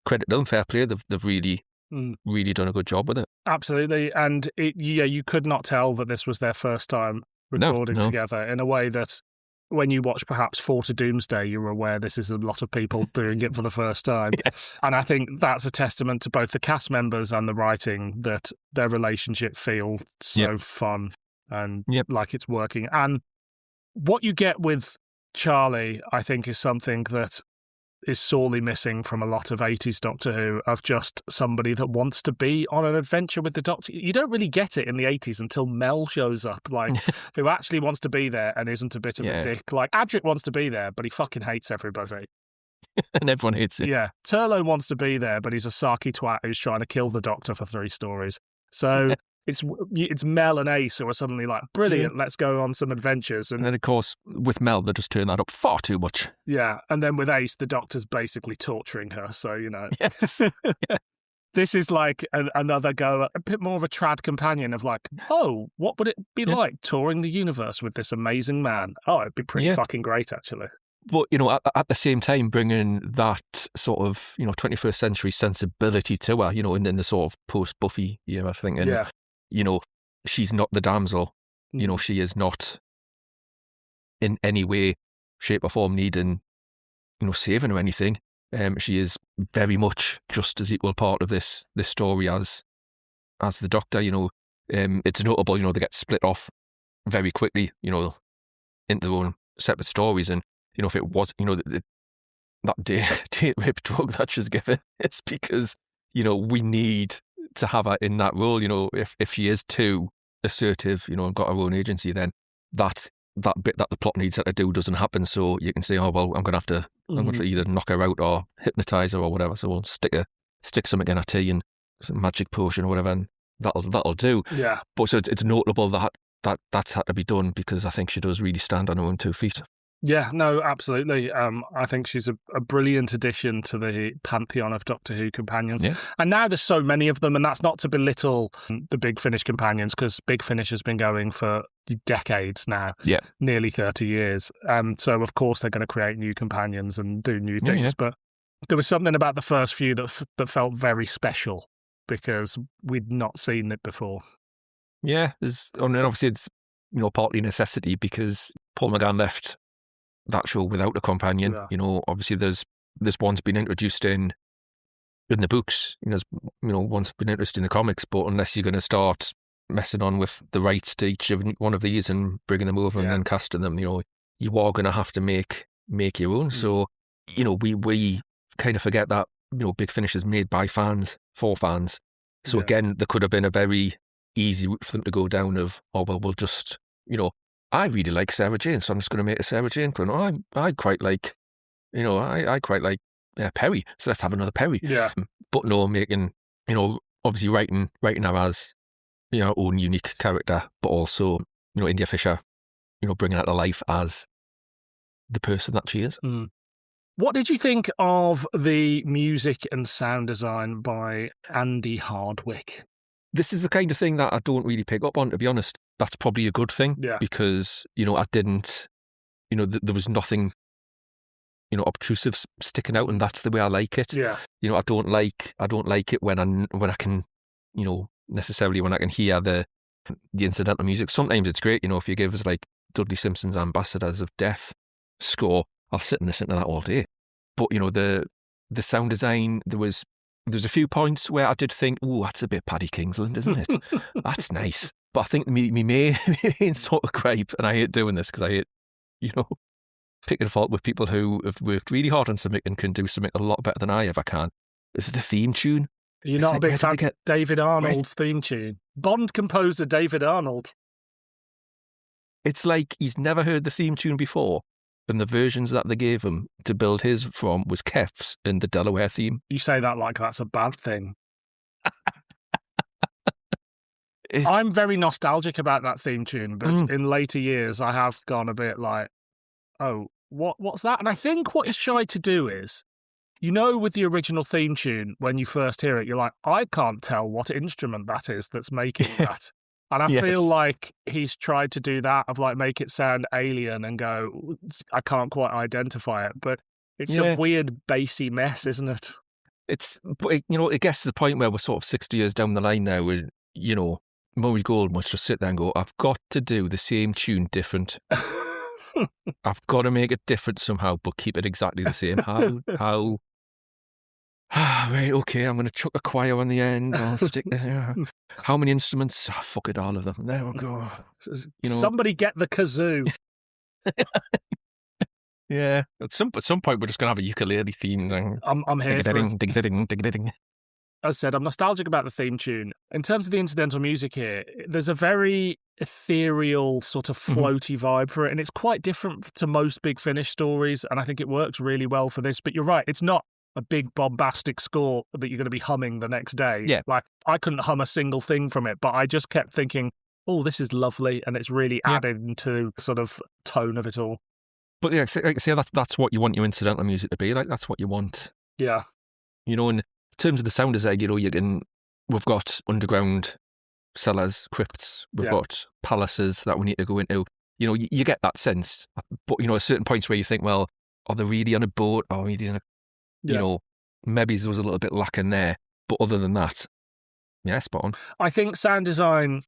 credit to them, fair play. They've really done a good job with it. Absolutely. And you could not tell that this was their first time recording together, in a way that when you watch perhaps Four to Doomsday, you're aware this is a lot of people doing it for the first time. Yes. And I think that's a testament to both the cast members and the writing, that their relationship feels so fun and like it's working. And what you get with Charlie, I think, is something that is sorely missing from a lot of 80s Doctor Who, of just somebody that wants to be on an adventure with the Doctor. You don't really get it in the 80s until Mel shows up, like, who actually wants to be there and isn't a bit of a dick. Like, Adric wants to be there, but he fucking hates everybody. And everyone hates it. Yeah. Turlo wants to be there, but he's a sarky twat who's trying to kill the Doctor for 3 stories. So it's Mel and Ace who are suddenly like, brilliant, let's go on some adventures. And then, of course, with Mel, they just turn that up far too much. Yeah. And then with Ace, the Doctor's basically torturing her. So, you know. Yes. This is like another go, a bit more of a trad companion of like, oh, what would it be like touring the universe with this amazing man? Oh, it'd be pretty fucking great, actually. But, you know, at the same time, bringing that sort of, you know, 21st century sensibility to her, you know, in the sort of post-Buffy era thing. And, you know, she's not the damsel. You know, she is not in any way, shape or form needing, you know, saving or anything. She is very much just as equal part of this story as the Doctor. You know, it's notable, you know, they get split off very quickly, you know, into their own separate stories. And, you know, if it was, you know, that date rape drug that she's given, it's because, you know, we need to have her in that role. You know, if she is too assertive, you know, and got her own agency, then that bit that the plot needs her to do doesn't happen. So you can say, oh, well, I'm going to have to either knock her out or hypnotise her or whatever. So we'll stick something in her tea and some magic potion or whatever, and that'll do. Yeah. But so it's notable that's had to be done, because I think she does really stand on her own 2 feet. Yeah, no, absolutely. I think she's a brilliant addition to the pantheon of Doctor Who companions. Yeah. And now there's so many of them, and that's not to belittle the Big Finish companions, because Big Finish has been going for decades now, nearly 30 years. So, of course, they're going to create new companions and do new things. Yeah. But There was something about the first few that felt very special because we'd not seen it before. Yeah, and obviously it's partly necessity because Paul McGann left that show without a companion. Yeah. Obviously there's one's been introduced in the books. One's been introduced in the comics, but unless you're going to start messing on with the rights to each of one of these and bringing them over and then casting them, you are going to have to make your own. So, we kind of forget that, Big Finish is made by fans, for fans. So again, there could have been a very easy route for them to go down of, we'll just, I really like Sarah Jane, so I'm just going to make a Sarah Jane clone. I quite like, I quite like Perry, so let's have another Perry. Yeah. But no, making, obviously writing her as, her own unique character, but also, India Fisher, bringing her to life as the person that she is. Mm. What did you think of the music and sound design by Andy Hardwick? This is the kind of thing that I don't really pick up on, to be honest. That's probably a good thing because, I didn't, there was nothing, obtrusive sticking out, and that's the way I like it. Yeah. I don't like it when I can, necessarily when I can hear the incidental music. Sometimes it's great, if you give us like Dudley Simpson's Ambassadors of Death score, I'll sit and listen to that all day. But, the sound design, there was a few points where I did think, oh, that's a bit Paddy Kingsland, isn't it? That's nice. But I think me main sort of gripe, and I hate doing this because I hate, picking fault with people who have worked really hard on something and can do something a lot better than I ever can, is the theme tune. You're not a big fan of David Arnold's theme tune? Bond composer David Arnold. It's like he's never heard the theme tune before, and the versions that they gave him to build his from was Kef's and the Delaware theme. You say that like that's a bad thing. I'm very nostalgic about that theme tune, but in later years I have gone a bit like, oh, what's that? And I think what he's tried to do is, with the original theme tune, when you first hear it, you're like, I can't tell what instrument that is that's making that. And I feel like he's tried to do that, of like make it sound alien and go, I can't quite identify it. But it's a weird bassy mess, isn't it? It gets to the point where we're sort of 60 years down the line now, where, Murray Gold must just sit there and go, I've got to do the same tune different. I've got to make it different somehow, but keep it exactly the same. How? Right, okay, I'm going to chuck a choir on the end. I'll stick there. How many instruments? Oh, fuck it, all of them. There we go. Somebody get the kazoo. Yeah. At some point, we're just going to have a ukulele theme. I'm here for it. Ding. As I said, I'm nostalgic about the theme tune. In terms of the incidental music here, there's a very ethereal, sort of floaty vibe for it, and it's quite different to most Big Finish stories, and I think it works really well for this. But you're right, it's not a big bombastic score that you're going to be humming the next day. Yeah. Like, I couldn't hum a single thing from it, but I just kept thinking, oh, this is lovely, and it's really added to sort of tone of it all. But yeah, like I say, that's what you want your incidental music to be. Like, that's what you want. Yeah. In terms of the sound design, we've got underground cellars, crypts, we've got palaces that we need to go into. You get that sense. But, at certain points where you think, well, are they really on a boat? Or are they on a, maybe there was a little bit lacking there. But other than that, spot on. I think sound design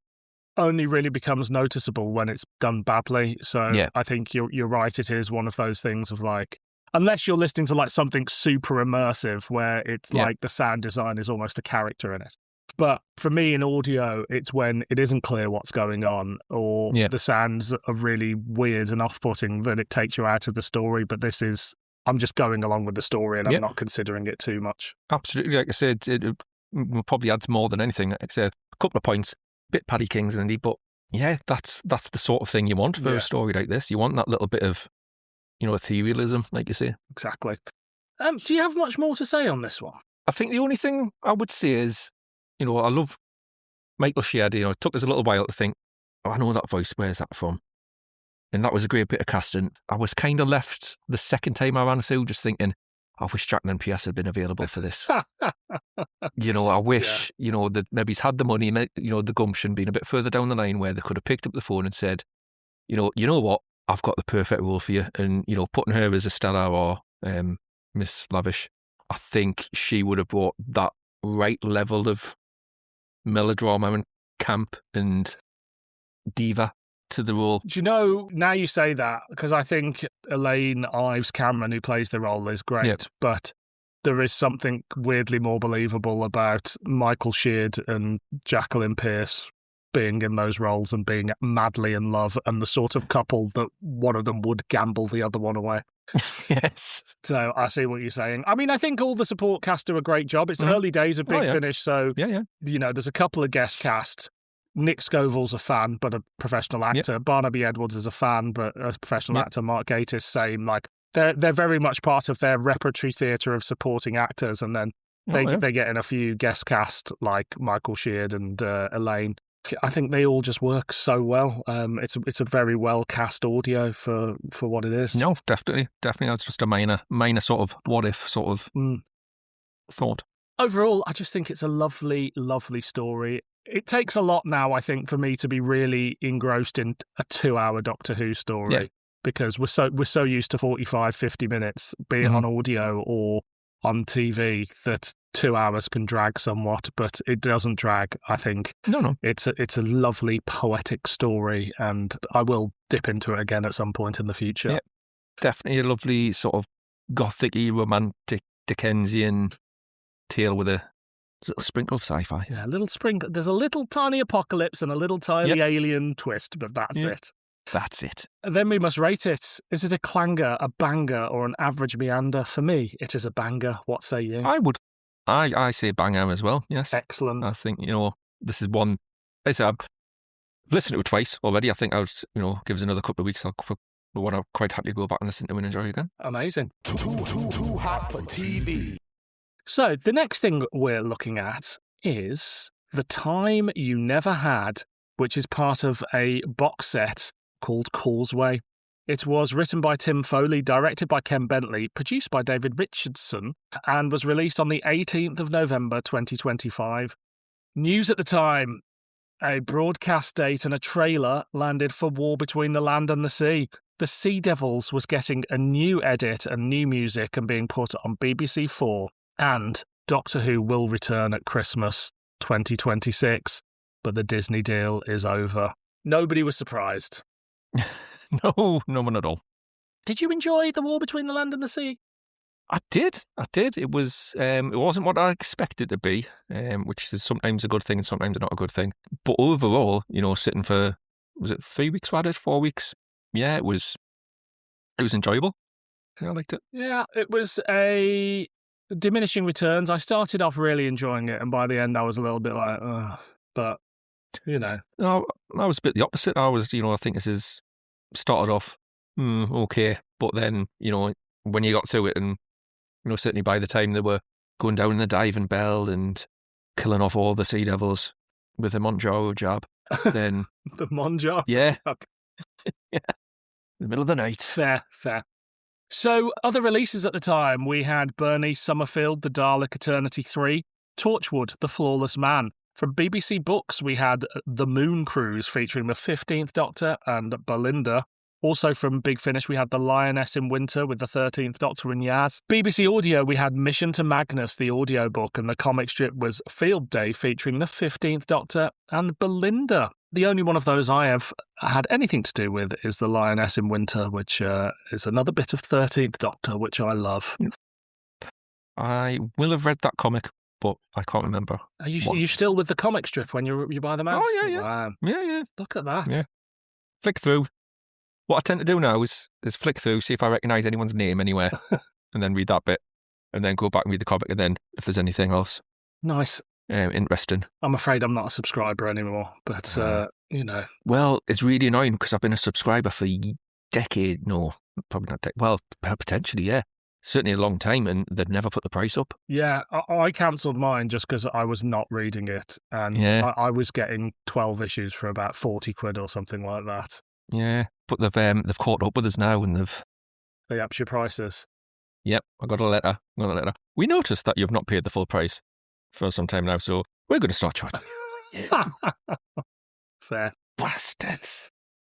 only really becomes noticeable when it's done badly. So I think you're right. It is one of those things of like, unless you're listening to like something super immersive where it's like the sound design is almost a character in it. But for me in audio, it's when it isn't clear what's going on, or the sounds are really weird and off-putting that it takes you out of the story. But this is, I'm just going along with the story and I'm not considering it too much. Absolutely. Like I said, it probably adds more than anything. Like I said, a couple of points, bit Paddy Kingsland-y, but that's the sort of thing you want for a story like this. You want that little bit of, etherealism, like you say. Exactly. Do you have much more to say on this one? I think the only thing I would say is, I love Michael Sheard. It took us a little while to think, I know that voice, where's that from? And that was a great bit of casting. I was kind of left the second time I ran through just thinking, I wish Jack and Pierce had been available for this. I wish, that maybe he's had the money, the gumption being a bit further down the line where they could have picked up the phone and said, you know what, I've got the perfect role for you. And, putting her as Estella or Miss Lavish, I think she would have brought that right level of melodrama and camp and diva to the role. Do you know, now you say that, because I think Elaine Ives Cameron, who plays the role, is great, Yep. but there is something weirdly more believable about Michael Sheard and Jacqueline Pearce being in those roles and being madly in love, and the sort of couple that one of them would gamble the other one away. Yes. So I see what you're saying. I mean, I think all the support cast do a great job. It's early days of Big yeah. Finish, so, Yeah. you know, there's a couple of guest cast. Nick Scoville's a fan, but a professional actor. Barnaby Edwards is a fan, but a professional actor. Mark Gatiss, same. Like, they're very much part of their repertory theatre of supporting actors, and then they get in a few guest cast like Michael Sheard and Elaine. I think they all just work so well. It's a very well cast audio for what it is. No, definitely. That's just a minor sort of what if sort of thought. Overall, I just think it's a lovely, lovely story. It takes a lot now, I think, for me to be really engrossed in a 2-hour Doctor Who story, because we're so used to 45, 50 minutes, be it on audio or on TV, that 2 hours can drag somewhat, but it doesn't drag, I think. No. It's a lovely poetic story, and I will dip into it again at some point in the future. Yeah, definitely a lovely sort of gothic-y, romantic Dickensian tale with a little sprinkle of sci-fi. Yeah, a little sprinkle. There's a little tiny apocalypse and a little tiny alien twist, but that's it. That's it. And then we must rate it. Is it a clanger, a banger, or an average meander? For me, it is a banger. What say you? I say banger as well, yes. Excellent. I think, this is one, I've listened to it twice already. I think I would, give us another couple of weeks. I'm quite happy to go back and listen to and enjoy again. Amazing. Too hot for TV. So the next thing we're looking at is The Time You Never Had, which is part of a box set called Causeway. It was written by Tim Foley, directed by Ken Bentley, produced by David Richardson, and was released on the 18th of November 2025. News at the time: a broadcast date and a trailer landed for War Between the Land and the Sea. The Sea Devils was getting a new edit and new music and being put on BBC 4. And Doctor Who will return at Christmas 2026, but the Disney deal is over. Nobody was surprised. No one at all. Did you enjoy The War Between the Land and the Sea? I did. It was. It wasn't what I expected it to be, which is sometimes a good thing and sometimes not a good thing. But overall, sitting for, was it 3 weeks? 4 weeks? Yeah, it was enjoyable. I liked it. Yeah, it was a diminishing returns. I started off really enjoying it, and by the end I was a little bit like, ugh. But, No, I was a bit the opposite. I was, I think this is started off, okay. But then, when you got through it and, certainly by the time they were going down in the diving bell and killing off all the Sea Devils with a Monjaro jab, then... The Monjaro? Yeah. Yeah. In the middle of the night. Fair. So, other releases at the time, we had Bernice Summerfield, The Dalek Eternity 3, Torchwood, The Flawless Man. From BBC Books, we had The Moon Cruise, featuring the 15th Doctor and Belinda. Also from Big Finish, we had The Lioness in Winter with the 13th Doctor and Yaz. BBC Audio, we had Mission to Magnus, the audiobook, and the comic strip was Field Day, featuring the 15th Doctor and Belinda. The only one of those I have had anything to do with is The Lioness in Winter, which is another bit of 13th Doctor, which I love. I will have read that comic, but I can't remember. Are you still with the comic strip when you buy them out? Oh, yeah. Wow. Yeah. Look at that. Yeah. Flick through. What I tend to do now is flick through, see if I recognise anyone's name anywhere, and then read that bit, and then go back and read the comic, and then if there's anything else. Nice. Interesting. I'm afraid I'm not a subscriber anymore, but, Well, it's really annoying because I've been a subscriber for a decade. No, probably not. Well, potentially, yeah. Certainly a long time, and they'd never put the price up. Yeah, I cancelled mine just because I was not reading it, and I was getting 12 issues for about 40 quid or something like that. Yeah, but they've caught up with us now, and They upped your prices. Yep, I got a letter. We noticed that you've not paid the full price for some time now, so we're going to start charging. Fair. Bastards.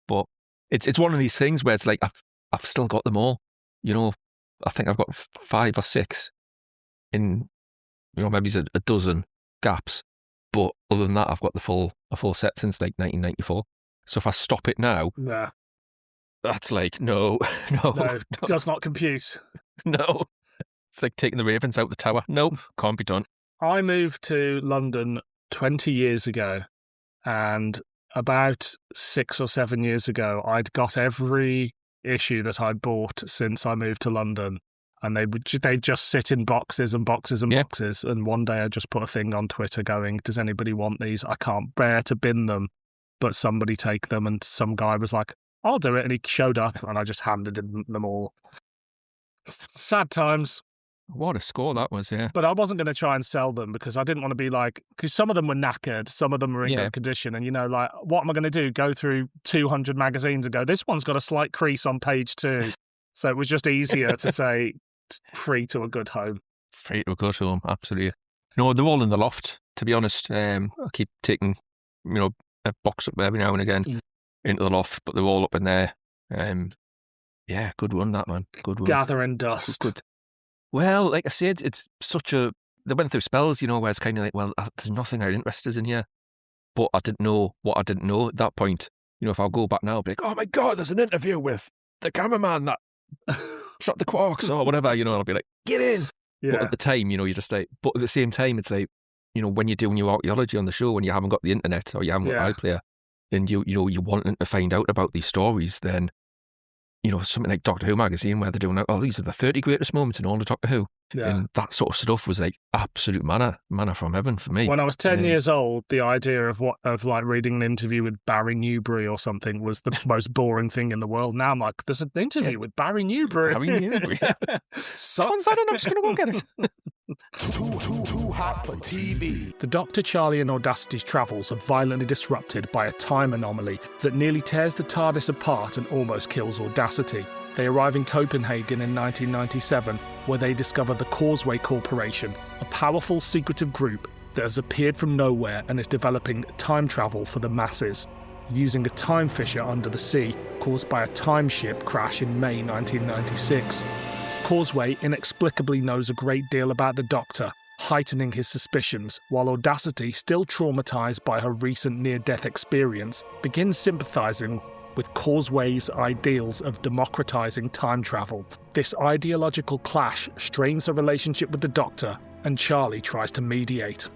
But it's one of these things where it's like I've still got them all. I think I've got 5 or 6 in maybe a dozen gaps. But other than that, I've got a full set since like 1994. So if I stop it now, Yeah. that's like, no, does not compute. no. It's like taking the Ravens out the tower. Nope, can't be done. I moved to London 20 years ago, and about 6 or 7 years ago, I'd got every issue that I'd bought since I moved to London, and they'd just sit in boxes and boxes and boxes, and one day I just put a thing on Twitter going, does anybody want these? I can't bear to bin them, but somebody take them, and some guy was like, I'll do it, and he showed up, and I just handed them all. Sad times. What a score that was, yeah. But I wasn't going to try and sell them because I didn't want to be like, because some of them were knackered, some of them were in good condition. And, like, what am I going to do? Go through 200 magazines and go, this one's got a slight crease on page 2. So it was just easier to say free to a good home. Free to a good home, absolutely. No, they're all in the loft, to be honest. I keep taking, a box up every now and again into the loft, but they're all up in there. Yeah, good run, that, man. Good run. Gathering dust. Good. Well, like I said, it's such a... They went through spells, where it's kind of like, well, there's nothing I'm interested in here. But I didn't know what I didn't know at that point. If I'll go back now, I'll be like, oh my God, there's an interview with the cameraman that shot the quarks or whatever, and I'll be like, get in. Yeah. But at the time, you're just like... But at the same time, it's like, when you're doing your archaeology on the show, when you haven't got the internet or you haven't got iPlayer, and you wanting to find out about these stories, then... something like Doctor Who magazine where they're doing, these are the 30 greatest moments in all of Doctor Who. Yeah. And that sort of stuff was like absolute manna from heaven for me. When I was 10 years old, the idea of reading an interview with Barry Newbury or something was the most boring thing in the world. Now I'm like, there's an interview with Barry Newbury. Barry Newbury. Someone's that, and I'm just going to go get it. Too hot for TV. The Doctor, Charlie and Audacity's travels are violently disrupted by a time anomaly that nearly tears the TARDIS apart and almost kills Audacity. They arrive in Copenhagen in 1997, where they discover the Causeway Corporation, a powerful secretive group that has appeared from nowhere and is developing time travel for the masses, using a time fissure under the sea caused by a time ship crash in May 1996. Causeway inexplicably knows a great deal about the Doctor, heightening his suspicions, while Audacity, still traumatised by her recent near-death experience, begins sympathising with Causeway's ideals of democratising time travel. This ideological clash strains her relationship with the Doctor, and Charlie tries to mediate.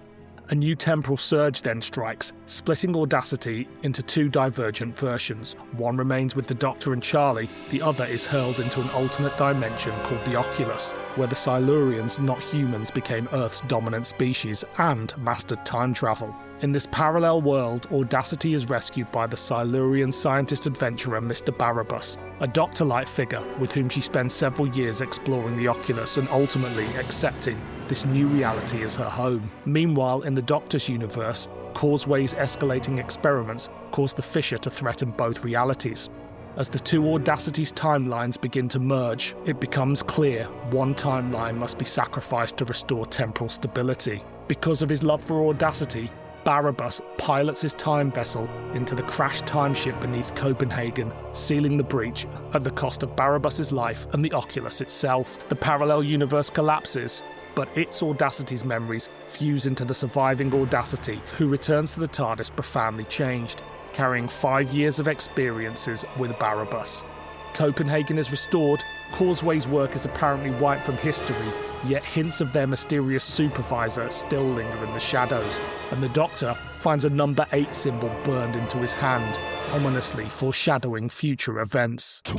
A new temporal surge then strikes, splitting Audacity into two divergent versions. One remains with the Doctor and Charlie, the other is hurled into an alternate dimension called the Oculus, where the Silurians, not humans, became Earth's dominant species and mastered time travel. In this parallel world, Audacity is rescued by the Silurian scientist adventurer Mr. Barabbas, a Doctor-like figure with whom she spends several years exploring the Oculus and ultimately accepting this new reality as her home. Meanwhile, in the Doctor's universe, Causeway's escalating experiments cause the fissure to threaten both realities. As the two Audacities' timelines begin to merge, it becomes clear one timeline must be sacrificed to restore temporal stability. Because of his love for Audacity, Barabbas pilots his time vessel into the crashed timeship beneath Copenhagen, sealing the breach at the cost of Barabbas's life and the Oculus itself. The parallel universe collapses, but its Audacity's memories fuse into the surviving Audacity, who returns to the TARDIS profoundly changed, carrying 5 years of experiences with Barabbas. Copenhagen is restored, Causeway's work is apparently wiped from history, yet hints of their mysterious supervisor still linger in the shadows, and the Doctor finds a number 8 symbol burned into his hand, ominously foreshadowing future events. Too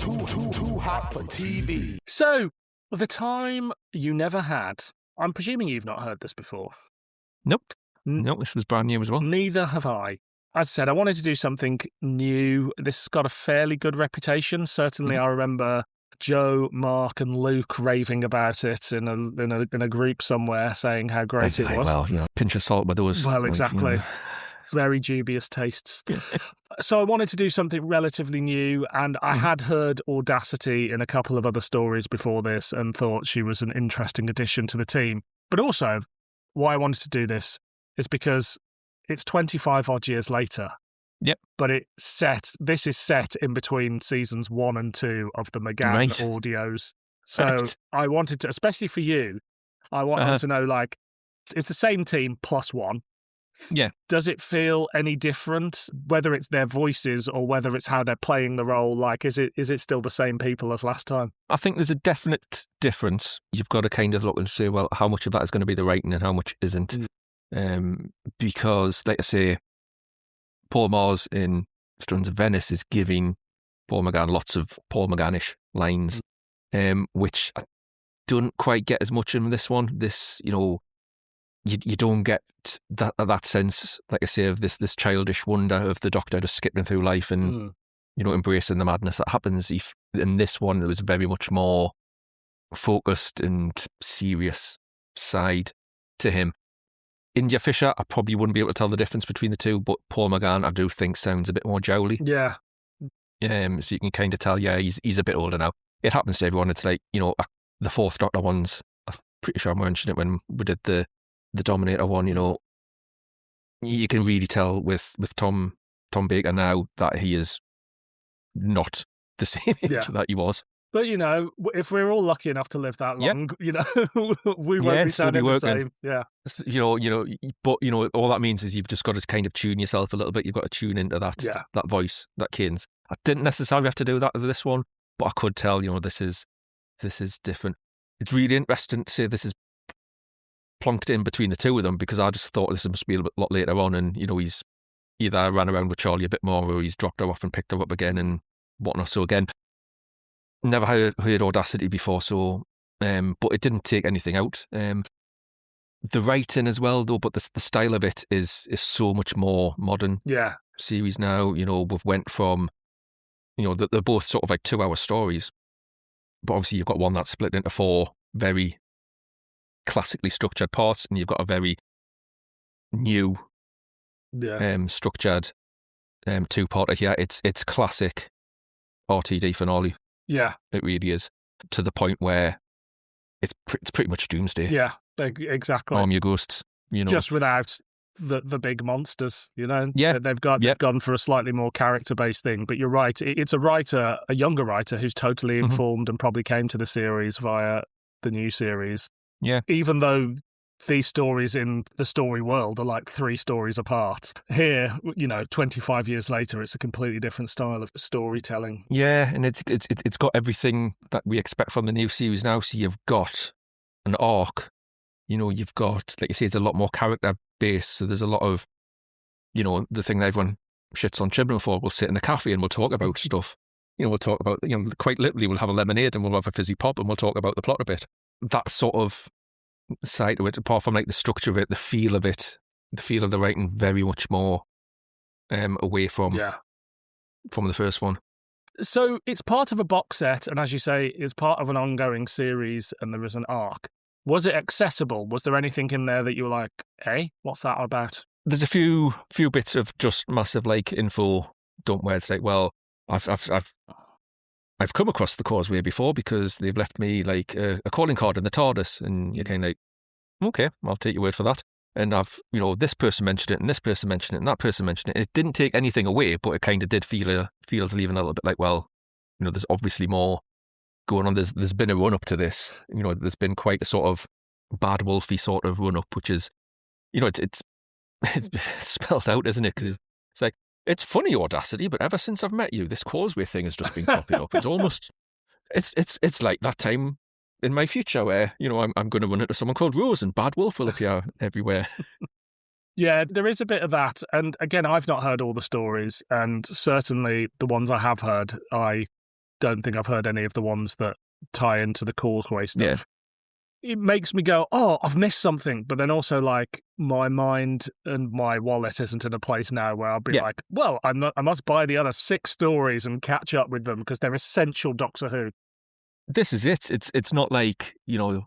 hot for TV. So, the time you never had. I'm presuming you've not heard this before. Nope. Nope, this was brand new as well. Neither have I. As I said, I wanted to do something new. This has got a fairly good reputation. Certainly, I remember Joe, Mark, and Luke raving about it in a group somewhere, saying how great it was. Well, pinch of salt with those. Well, exactly. Very dubious tastes. So I wanted to do something relatively new, and I had heard Audacity in a couple of other stories before this and thought she was an interesting addition to the team. But also, why I wanted to do this is because it's 25 odd years later. Yep. But this is set in between seasons 1 and 2 of the MayGann audios. So I wanted to, especially for you, I want to know, like, it's the same team plus one. Yeah. Does it feel any different, whether it's their voices or whether it's how they're playing the role? Like, is it still the same people as last time? I think there's a definite difference. You've got to kind of look and say, well, how much of that is going to be the writing and how much isn't. Because, like I say, Paul Margs in Stones of Venice is giving Paul McGann lots of Paul McGannish lines, which I don't quite get as much in this one. This, you don't get that sense, like I say, of this childish wonder of the Doctor just skipping through life and embracing the madness that happens. In this one, there was a very much more focused and serious side to him. India Fisher, I probably wouldn't be able to tell the difference between the two, but Paul McGann, I do think, sounds a bit more jowly. Yeah. So you can kind of tell, he's a bit older now. It happens to everyone. It's like, the fourth Doctor ones, I'm pretty sure I mentioned it when we did the Dominator one, you can really tell with Tom Baker now that he is not the same age that he was. But, if we're all lucky enough to live that long, we won't be sounding the same. Yeah. But, all that means is you've just got to kind of tune yourself a little bit. You've got to tune into that voice, that cadence. I didn't necessarily have to do that with this one, but I could tell, this is different. It's really interesting to say this is plonked in between the two of them, because I just thought this must be a lot later on, and he's either ran around with Charlie a bit more or he's dropped her off and picked her up again and whatnot. So again, never heard Audacity before, so but it didn't take anything out. The writing as well, though, but the style of it is so much more modern. Yeah. Series now, we've went from, they're both sort of like 2-hour stories, but obviously you've got one that's split into 4 very classically structured parts, and you've got a very new structured 2-parter here. It's classic RTD finale. Yeah, it really is, to the point where it's pretty much Doomsday. Yeah, exactly. Arm your ghosts, just without the big monsters. Yeah, they've gone for a slightly more character-based thing. But you're right, it's a younger writer who's totally informed and probably came to the series via the new series. Yeah. Even though these stories in the story world are like 3 stories apart, here, 25 years later, it's a completely different style of storytelling. Yeah, and it's got everything that we expect from the new series now. So you've got an arc, you've got, like you say, it's a lot more character based. So there's a lot of, the thing that everyone shits on children for. We'll sit in a cafe and we'll talk about stuff. We'll talk about, quite literally, we'll have a lemonade and we'll have a fizzy pop and we'll talk about the plot a bit. That sort of side to it, apart from like the structure of it, the feel of the writing, very much more away from the first one. So it's part of a box set, and as you say, it's part of an ongoing series, and there is an arc. Was it accessible? Was there anything in there that you were like, hey, what's that about? There's a few bits of just massive like info dump where it's like, well, I've come across the Causeway before because they've left me like a calling card in the TARDIS, and you're kind of like, okay, I'll take your word for that. And I've, this person mentioned it, and this person mentioned it, and that person mentioned it. It didn't take anything away, but it kind of did feel even a little bit like, well, there's obviously more going on. There's been a run up to this. There's been quite a sort of bad wolfy sort of run up, which is, it's spelled out, isn't it? Because it's like, it's funny, Audacity, but ever since I've met you, this Causeway thing has just been popping up. It's almost, it's like that time in my future where, I'm going to run into someone called Rose and Bad Wolf will appear everywhere. Yeah, there is a bit of that. And again, I've not heard all the stories, and certainly the ones I have heard, I don't think I've heard any of the ones that tie into the Causeway stuff. Yeah. It makes me go, oh, I've missed something. But then also, like, my mind and my wallet isn't in a place now where I'll be like, well, I must buy the other 6 stories and catch up with them because they're essential Doctor Who. This is it. It's not like, I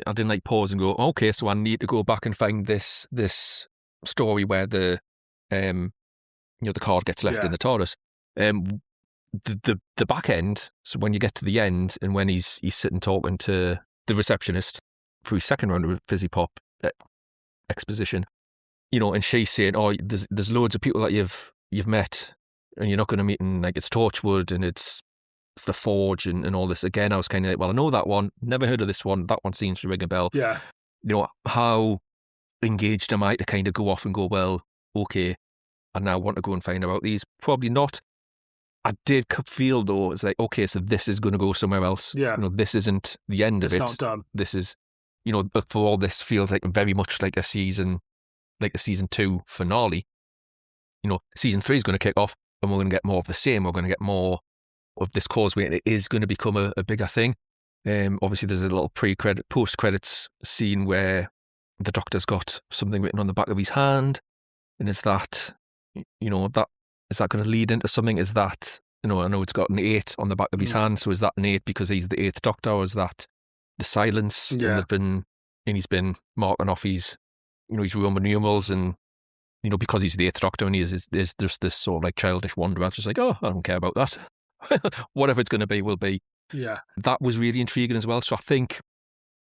didn't like pause and go, okay, so I need to go back and find this story where the card gets left in the TARDIS. The back end, so when you get to the end and when he's sitting talking to the receptionist for his second round of Fizzy Pop exposition, and she's saying, oh, there's loads of people that you've met and you're not going to meet, and like it's Torchwood and it's the Forge and all this. Again, I was kind of like, well, I know that one, never heard of this one. That one seems to ring a bell. Yeah. You know, how engaged am I to kind of go off and go, well, okay, I now want to go and find out these? Probably not. I did feel, though, it's like, okay, so this is going to go somewhere else. Yeah. You know, this isn't the end of it. It's not done. This is, you know, but for all this feels like very much like a season 2 finale. You know, season 3 is going to kick off and we're going to get more of the same. We're going to get more of this causeway and it is going to become a bigger thing. Obviously, there's a little post-credits scene where the Doctor's got something written on the back of his hand. And is that, you know, is that going to lead into something? Is that, you know, I know it's got an 8 on the back of his hand, so is that an 8 because he's the 8th Doctor, or is that the silence? Yeah. And he's been marking off his, you know, his Roman numerals, and, you know, because he's the 8th Doctor and there's just this sort of like childish wonder. It's just like, oh, I don't care about that. Whatever it's going to be will be. Yeah. That was really intriguing as well. So I think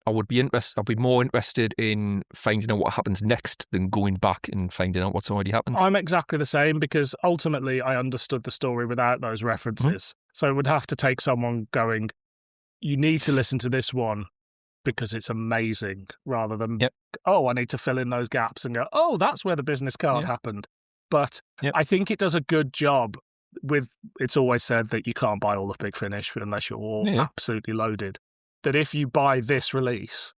I'll be more interested in finding out what happens next than going back and finding out what's already happened. I'm exactly the same, because ultimately I understood the story without those references. Mm-hmm. So it would have to take someone going, you need to listen to this one because it's amazing, rather than, oh, I need to fill in those gaps and go, oh, that's where the business card happened. But I think it does a good job with, it's always said that you can't buy all of Big Finish unless you're all absolutely loaded. That if you buy this release,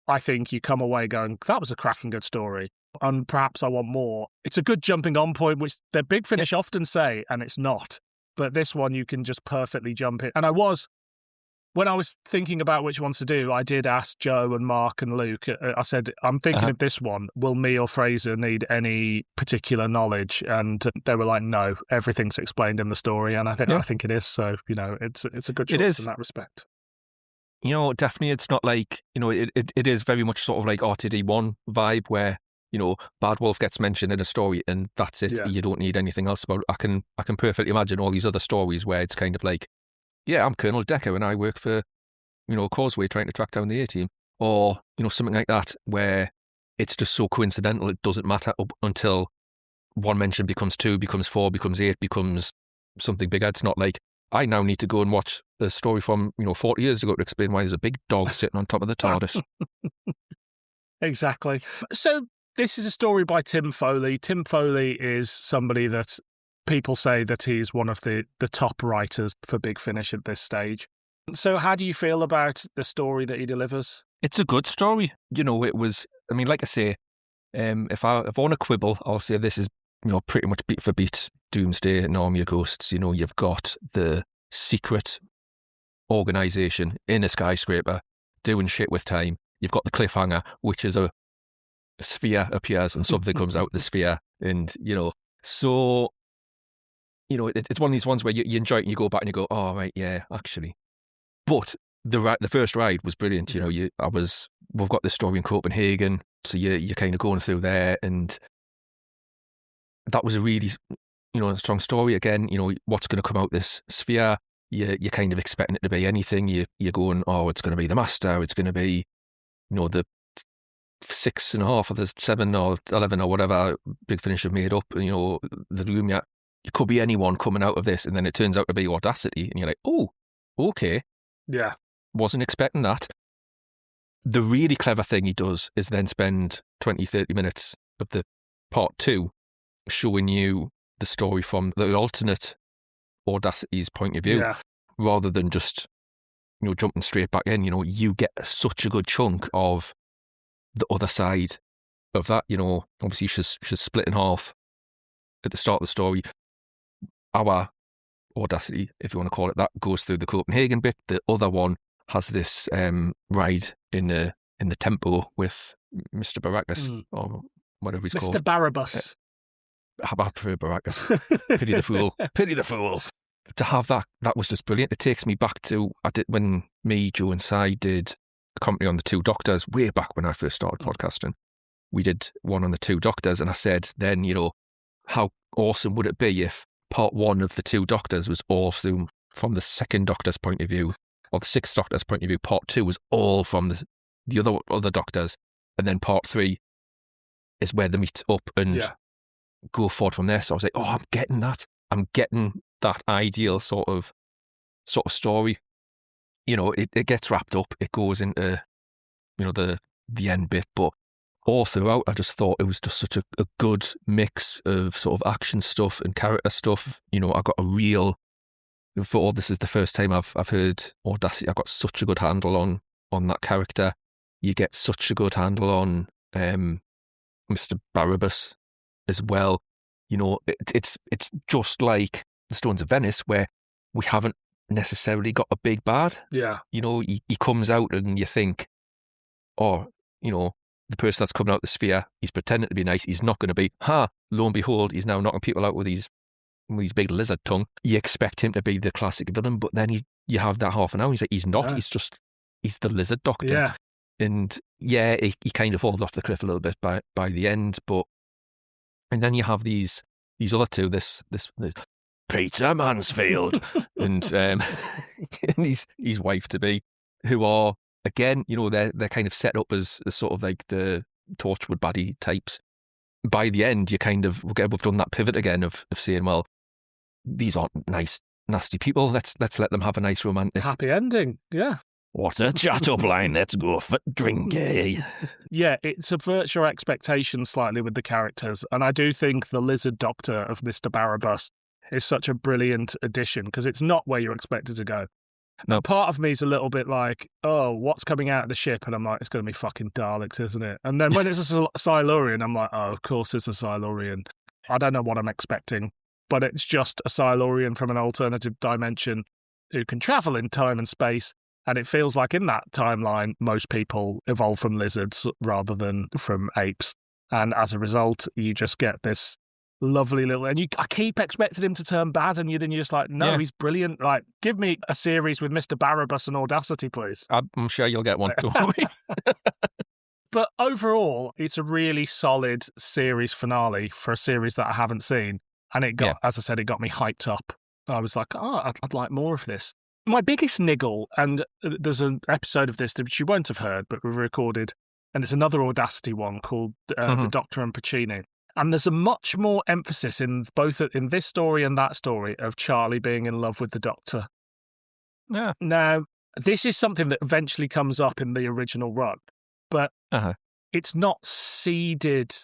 I think you come away going, that was a cracking good story, and perhaps I want more. It's a good jumping on point, which the Big Finish often say, and it's not. But this one, you can just perfectly jump in. And when I was thinking about which ones to do, I did ask Joe and Mark and Luke. I said, I'm thinking of this one. Will me or Fraser need any particular knowledge? And they were like, no, everything's explained in the story. And I think it is. So, you know, it's a good choice in that respect. You know, definitely it's not like, you know, it is very much sort of like RTD1 vibe where, you know, Bad Wolf gets mentioned in a story and that's it. Yeah. You don't need anything else about it. I can perfectly imagine all these other stories where it's kind of like, yeah, I'm Colonel Decker and I work for, you know, Causeway trying to track down the A-Team. Or, you know, something like that where it's just so coincidental it doesn't matter until one mention becomes 2, becomes 4, becomes 8, becomes something bigger. It's not like, I now need to go and watch a story from, you know, 40 years ago to explain why there's a big dog sitting on top of the TARDIS. Exactly. So this is a story by Tim Foley. Tim Foley is somebody that people say that he's one of the top writers for Big Finish at this stage. So how do you feel about the story that he delivers? It's a good story. You know, it was, I mean, like I say, if I want to quibble, I'll say this is, you know, pretty much beat for beat Doomsday and Army of Ghosts. You know, you've got the secret organisation in a skyscraper doing shit with time. You've got the cliffhanger, which is a sphere appears and something comes out the sphere. And, you know, so, you know, it's one of these ones where you enjoy it and you go back and you go, oh, right, yeah, actually. But the first ride was brilliant. You know, we've got this story in Copenhagen, so you're kind of going through there, and that was a really, you know, a strong story. Again, you know, what's going to come out this sphere? You're kind of expecting it to be anything. You're going, oh, it's going to be the Master. It's going to be, you know, the 6.5 or the 7 or 11 or whatever Big Finish have made up. You know, the Lumia. It could be anyone coming out of this, and then it turns out to be Audacity, and you're like, oh, okay. Yeah. Wasn't expecting that. The really clever thing he does is then spend 20, 30 minutes of the part 2 showing you the story from the alternate Audacity's point of view, rather than just, you know, jumping straight back in. You know, you get such a good chunk of the other side of that. You know, obviously she's split in half at the start of the story. Our Audacity, if you want to call it that, goes through the Copenhagen bit. The other one has this ride in the tempo with Mr. Baracus, or whatever he's called. Mr. Barabbas. I prefer Baracus. Pity the fool. Pity the fool. To have that was just brilliant. It takes me back to when me, Joe and Si did a commentary on the 2 Doctors way back when I first started podcasting. We did one on the 2 Doctors, and I said then, you know, how awesome would it be if part 1 of the 2 Doctors was all from the 2nd Doctor's point of view, or the 6th Doctor's point of view. Part 2 was all from the other Doctors, and then part 3 is where they meet up and go forward from there. So I was like, oh, I'm getting that. I'm getting that ideal sort of sort of story, it gets wrapped up. It goes into, the end bit, but all throughout, I just thought it was just such a good mix of sort of action stuff and character stuff. I got a real, this is the first time I've heard Audacity. I got such a good handle on that character. You get such a good handle on Mr. Barabbas as well. It's just like the Stones of Venice, where we haven't necessarily got a big bad. Yeah. He comes out and you think, the person that's coming out the sphere, he's pretending to be nice, he's not going to be. Lo and behold, he's now knocking people out with his big lizard tongue. You expect him to be the classic villain, but then you have that half an hour, he's like, he's not, he's the lizard doctor. Yeah. And he kind of falls off the cliff a little bit by the end, and then you have these other two, this Peter Mansfield and his wife to be, who are, again, they're kind of set up as sort of like the Torchwood baddie types. By the end, we've done that pivot again of saying, well, these aren't nice, nasty people. Let's let them have a nice romantic happy ending. Yeah. What a chat up line. Let's go for a drink, eh? Yeah, it subverts your expectations slightly with the characters, and I do think the lizard doctor of Mr. Barabbas is such a brilliant addition, because it's not where you're expected to go. No. Part of me is a little bit like, oh, what's coming out of the ship? And I'm like, it's going to be fucking Daleks, isn't it? And then when it's a Silurian, I'm like, oh, of course it's a Silurian. I don't know what I'm expecting, but it's just a Silurian from an alternative dimension who can travel in time and space. And it feels like in that timeline, most people evolve from lizards rather than from apes. And as a result, you just get this lovely little, and I keep expecting him to turn bad, and then you're just like, no, He's brilliant. Like, give me a series with Mr. Barabbas and Audacity, please. I'm sure you'll get one. Don't worry. But overall, it's a really solid series finale for a series that I haven't seen. And it got, as I said, it got me hyped up. I was like, I'd like more of this. My biggest niggle, and there's an episode of this that you won't have heard, but we've recorded, and it's another Audacity one called The Doctor and Puccini. And there's a much more emphasis in both in this story and that story of Charlie being in love with the Doctor. Yeah. Now, this is something that eventually comes up in the original run, but it's not seeded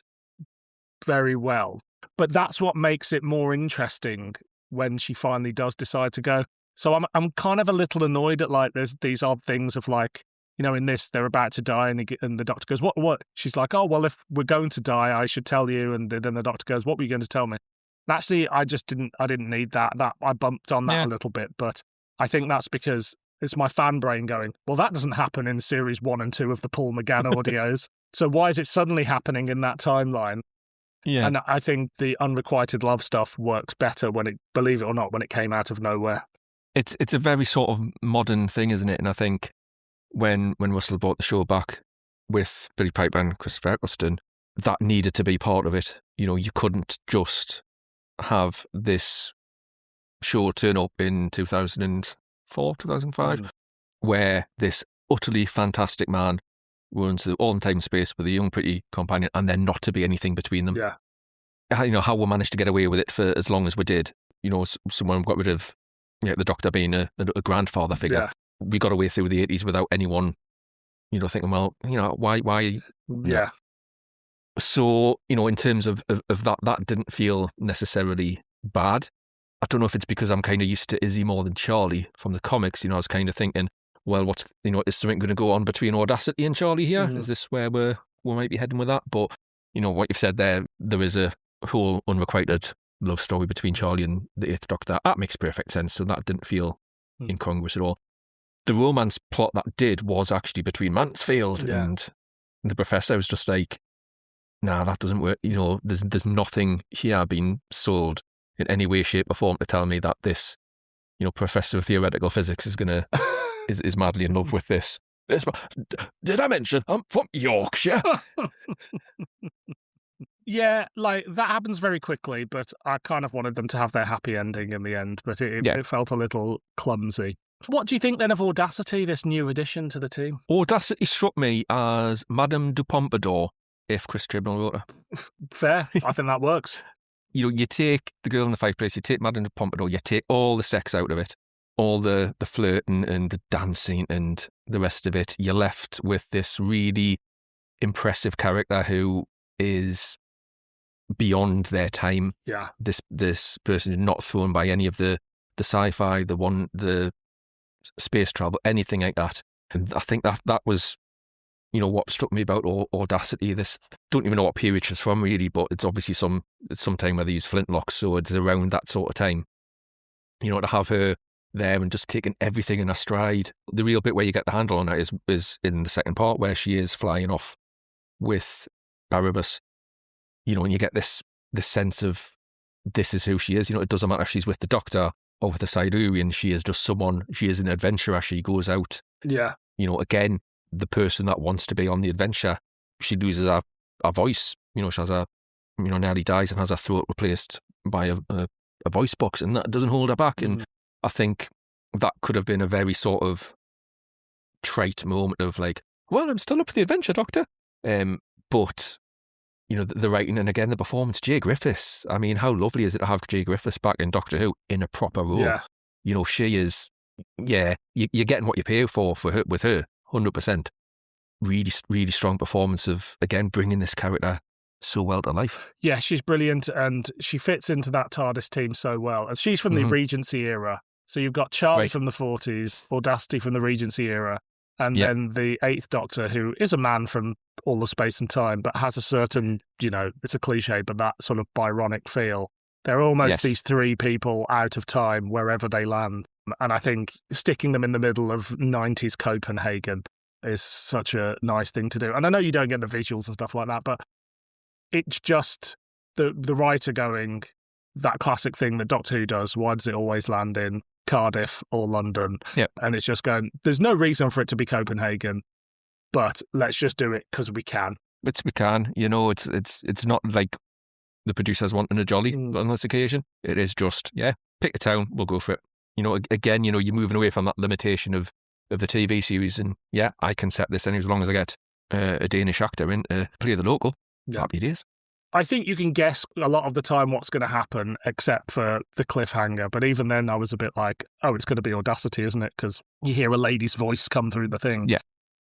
very well. But that's what makes it more interesting when she finally does decide to go. So I'm kind of a little annoyed at like there's these odd things of like, in this, they're about to die, and the doctor goes, what? She's like, oh, well, if we're going to die, I should tell you. And then the doctor goes, what were you going to tell me? And actually, I didn't need that. I bumped on that a little bit, but I think that's because it's my fan brain going, well, that doesn't happen in series 1 and 2 of the Paul McGann audios. So why is it suddenly happening in that timeline? Yeah. And I think the unrequited love stuff works better believe it or not, when it came out of nowhere. It's a very sort of modern thing, isn't it? And I think when Russell brought the show back with Billy Piper and Christopher Eccleston, that needed to be part of it. You couldn't just have this show turn up in 2004, 2005, where this utterly fantastic man runs through all in time and space with a young, pretty companion, and then not to be anything between them. Yeah. How we managed to get away with it for as long as we did. Someone got rid of the Doctor being a grandfather figure. Yeah. We got away through the 80s without anyone, thinking, well, why? Yeah. So, in terms of that didn't feel necessarily bad. I don't know if it's because I'm kind of used to Izzy more than Charlie from the comics. I was kind of thinking, well, is something going to go on between Audacity and Charlie here? Mm-hmm. Is this where we might be heading with that? But, what you've said there is a whole unrequited love story between Charlie and the 8th Doctor. That makes perfect sense. So that didn't feel incongruous at all. The romance plot that did was actually between Mansfield and the Professor. Was just like, nah, that doesn't work. There's nothing here being sold in any way, shape or form to tell me that this, Professor of Theoretical Physics is madly in love with this. Did I mention I'm from Yorkshire? Yeah, like that happens very quickly, but I kind of wanted them to have their happy ending in the end, but it felt a little clumsy. What do you think then of Audacity, this new addition to the team? Audacity struck me as Madame du Pompadour, if Chris Chibnall wrote her. Fair, I think that works. You take The Girl in the Fireplace, you take Madame du Pompadour, you take all the sex out of it, all the flirting and the dancing and the rest of it, you're left with this really impressive character who is beyond their time. Yeah. This person is not thrown by any of the sci-fi, the space travel, anything like that. And I think that was, what struck me about Audacity. This, don't even know what period she's from really, but it's obviously some time where they use flintlocks, so it's around that sort of time. To have her there and just taking everything in her stride. The real bit where you get the handle on her is in the second part, where she is flying off with Barabbas. And you get this sense of this is who she is. It doesn't matter if she's with the Doctor or with the Silurian, she is just someone, she is an adventurer. She goes out. Yeah. Again, the person that wants to be on the adventure, she loses her voice. She has nearly dies and has her throat replaced by a voice box, and that doesn't hold her back. And I think that could have been a very sort of trite moment of like, well, I'm still up for the adventure, Doctor. But the writing and again the performance, Jay Griffiths. I mean, how lovely is it to have Jay Griffiths back in Doctor Who in a proper role? Yeah. She is. Yeah, you're getting what you pay for her with her, 100%. Really, really strong performance of again bringing this character so well to life. Yeah, she's brilliant, and she fits into that TARDIS team so well. And she's from the Regency era, so you've got Charlie from the 40s, Audacity from the Regency era, and then the 8th Doctor, who is a man from all of space and time, but has a certain, it's a cliche, but that sort of Byronic feel. They're almost these three people out of time wherever they land. And I think sticking them in the middle of 90s Copenhagen is such a nice thing to do. And I know you don't get the visuals and stuff like that, but it's just the writer going, that classic thing that Doctor Who does, why does it always land in Cardiff or London? Yep. And it's just going, there's no reason for it to be Copenhagen, but let's just do it because we can. We can. It's not like the producers wanting a jolly on this occasion. It is just, pick a town, we'll go for it. Again, you're moving away from that limitation of the TV series, and I can set this, and as long as I get a Danish actor in to play the local, happy days. I think you can guess a lot of the time what's going to happen, except for the cliffhanger. But even then, I was a bit like, oh, it's going to be Audacity, isn't it? Because you hear a lady's voice come through the thing. Yeah.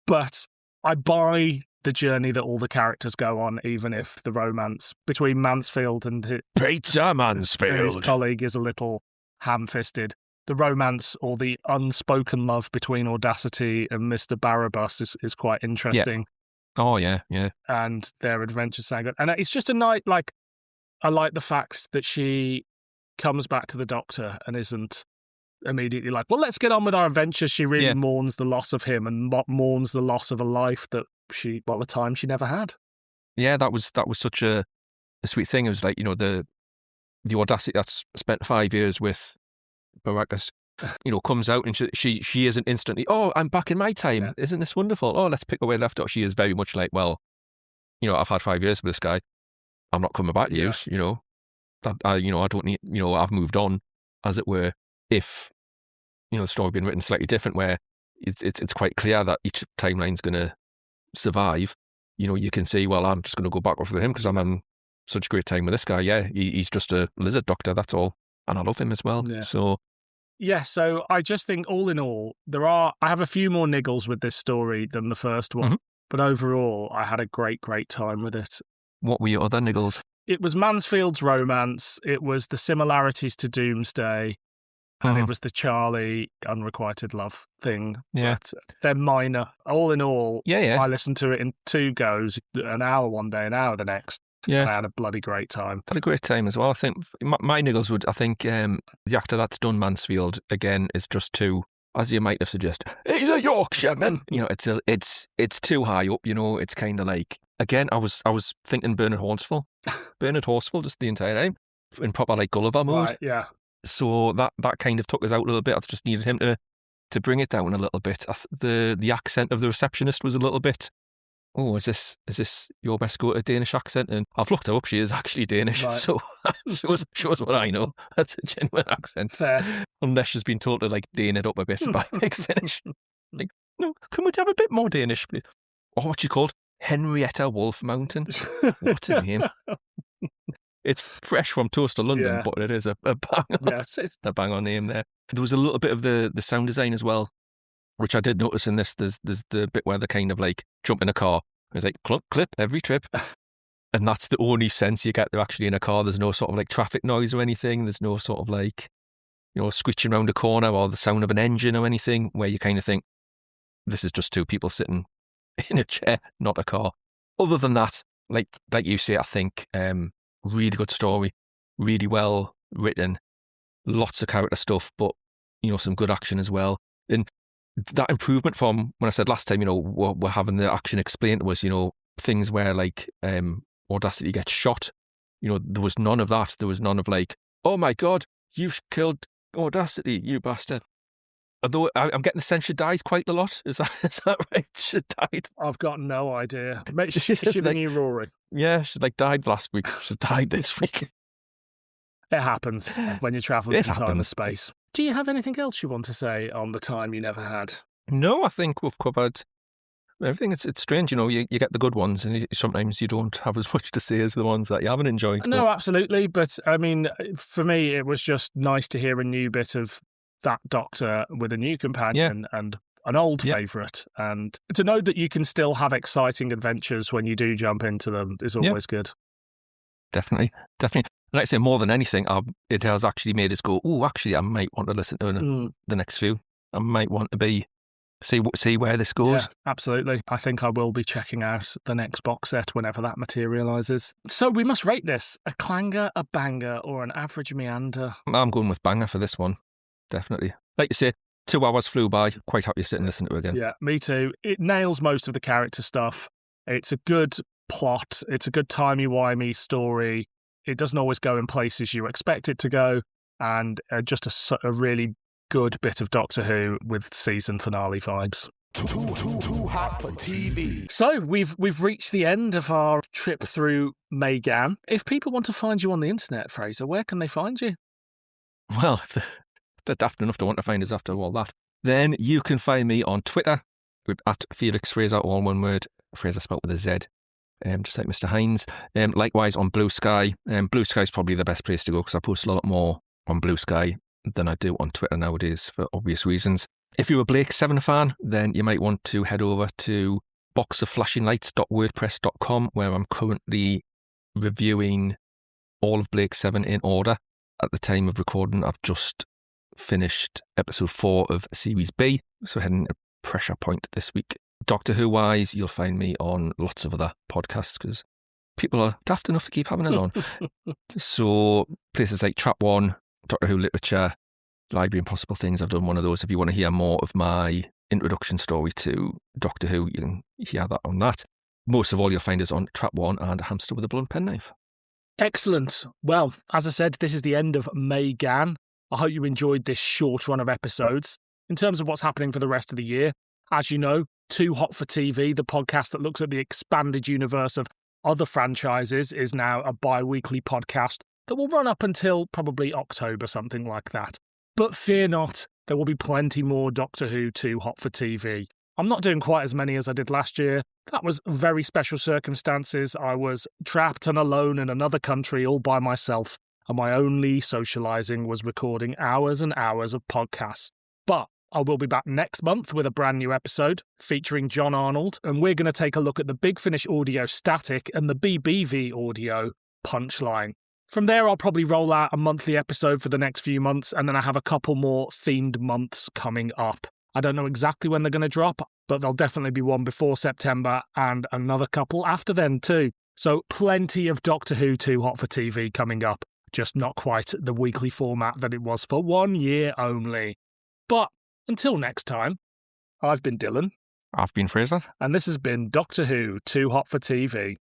But I buy the journey that all the characters go on, even if the romance between Mansfield and Peter Mansfield, his colleague, is a little ham-fisted. The romance or the unspoken love between Audacity and Mr. Barabbas is quite interesting. Yeah. Oh, yeah. And their adventure saga. And it's just a night, like, I like the fact that she comes back to the Doctor and isn't immediately like, well, let's get on with our adventure. She really mourns the loss of him and mourns the loss of a life that a time she never had. Yeah, that was such a sweet thing. It was like, the Audacity that's spent 5 years with Barabbas, comes out and she isn't instantly, oh, I'm back in my time. Yeah. Isn't this wonderful? Oh, let's pick away left off. She is very much like, well, I've had 5 years with this guy. I'm not coming back to you. I don't need, I've moved on, as it were. If, the story had been written slightly different, where it's quite clear that each timeline's going to survive, you can see, well, I'm just going to go back off with him because I'm having such a great time with this guy. Yeah, he's just a lizard doctor, that's all. And I love him as well. Yeah. So I just think all in all, I have a few more niggles with this story than the first one. But overall, I had a great, great time with it. What were your other niggles? It was Mansfield's romance. It was the similarities to Doomsday. And it was the Charlie unrequited love thing. Yeah. But they're minor. All in all, I listened to it in 2 goes, an hour one day, an hour the next. Yeah. And I had a bloody great time. Had a great time as well. I think my niggles would, the actor that's done Mansfield, again, is just too, as you might have suggested, he's a Yorkshireman. It's too high up, it's kind of like, again, I was thinking Bernard Horsfall just the entire time, in proper like Gulliver mode. Right, yeah. So that kind of took us out a little bit. I just needed him to bring it down a little bit. The accent of the receptionist was a little bit, oh, is this your best go to Danish accent? And I've looked her up, she is actually Danish, right. So shows what I know. That's a genuine accent. Fair. Unless she's been told to like Dane it up a bit by Big Finish. Like, no, can we have a bit more Danish, please? Or what's she called? Henrietta Wolf Mountain. What a name. It's fresh from Toaster London, Yeah. but it is a bang on, Yes, a bang on name there. There was a little bit of the sound design as well, which I did notice in this. There's the bit where they kind of like jump in a car. It's like clip every trip. And that's the only sense you get they're actually in a car. There's no sort of like traffic noise or anything. There's no sort of like, screeching around a corner or the sound of an engine or anything where you kind of think, this is just two people sitting in a chair, not a car. Other than that, like you say, I think really good story, really well written, lots of character stuff, but, some good action as well. And that improvement from when I said last time, we're having the action explained to us, things where like Audacity gets shot. There was none of that. There was none of like, oh my God, you've killed Audacity, you bastard. Although I'm getting the sense she dies quite a lot. Is that right? She died. I've got no idea. She's giving you Rory. Yeah, she died last week. She died this week. It happens when you travel in time and space. Do you have anything else you want to say on the time you never had? No, I think we've covered everything. It's strange, you get the good ones, and sometimes you don't have as much to say as the ones that you haven't enjoyed. No, absolutely. But I mean, for me, it was just nice to hear a new bit of that Doctor with a new companion and an old favourite. And to know that you can still have exciting adventures when you do jump into them is always good. Definitely. And like I say, more than anything, it has actually made us go, oh, actually, I might want to listen to the next few. I might want to see where this goes. Yeah, absolutely. I think I will be checking out the next box set whenever that materialises. So we must rate this. A clanger, a banger, or an average meander? I'm going with banger for this one. Definitely. Like you say, 2 hours flew by. Quite happy to sit and listen to it again. Yeah, me too. It nails most of the character stuff. It's a good plot. It's a good timey-wimey story. It doesn't always go in places you expect it to go. And just a really good bit of Doctor Who with season finale vibes. Too hot for TV. So we've reached the end of our trip through MayGann. If people want to find you on the internet, Fraser, where can they find you? Well, if they're daft enough to want to find us after all that, then you can find me on Twitter at Felix Fraser, all one word. Fraser spelled with a Z, just like Mr. Hines. Likewise on Blue Sky. Blue Sky is probably the best place to go because I post a lot more on Blue Sky than I do on Twitter nowadays for obvious reasons. If you're a Blake 7 fan, then you might want to head over to boxofflashinglights.wordpress.com, where I'm currently reviewing all of Blake 7 in order. At the time of recording, I've just finished episode 4 of Series B, so heading a pressure point this week. Doctor Who-wise, you'll find me on lots of other podcasts because people are daft enough to keep having us on. So places like Trap One, Doctor Who Literature, Library Impossible Things, I've done one of those. If you want to hear more of my introduction story to Doctor Who, you can hear that on that. Most of all, you'll find us on Trap One and Hamster with a Blunt Penknife. Excellent. Well, as I said, this is the end of MayGann. I hope you enjoyed this short run of episodes. In terms of what's happening for the rest of the year, as you know, Too Hot for TV, the podcast that looks at the expanded universe of other franchises, is now a bi-weekly podcast that will run up until probably October, something like that. But fear not, there will be plenty more Doctor Who Too Hot for TV. I'm not doing quite as many as I did last year. That was very special circumstances. I was trapped and alone in another country all by myself, and my only socialising was recording hours and hours of podcasts. But I will be back next month with a brand new episode featuring John Arnold, and we're going to take a look at the Big Finish audio static and the BBV audio punchline. From there, I'll probably roll out a monthly episode for the next few months, and then I have a couple more themed months coming up. I don't know exactly when they're going to drop, but there'll definitely be one before September and another couple after then too. So plenty of Doctor Who Too Hot for TV coming up, just not quite the weekly format that it was for 1 year only. But until next time, I've been Dylan. I've been Fraser. And this has been Doctor Who Too Hot for TV.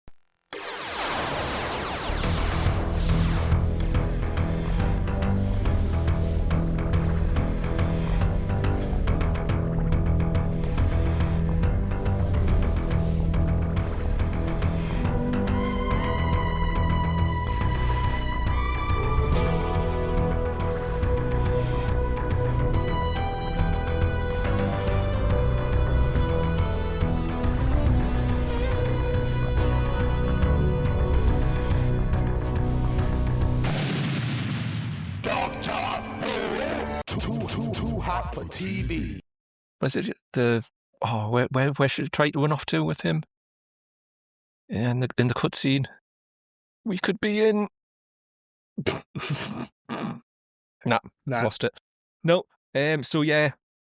TV. Was it where should I try to run off to with him? In the cutscene, we could be in. Nah, lost it. No. So yeah,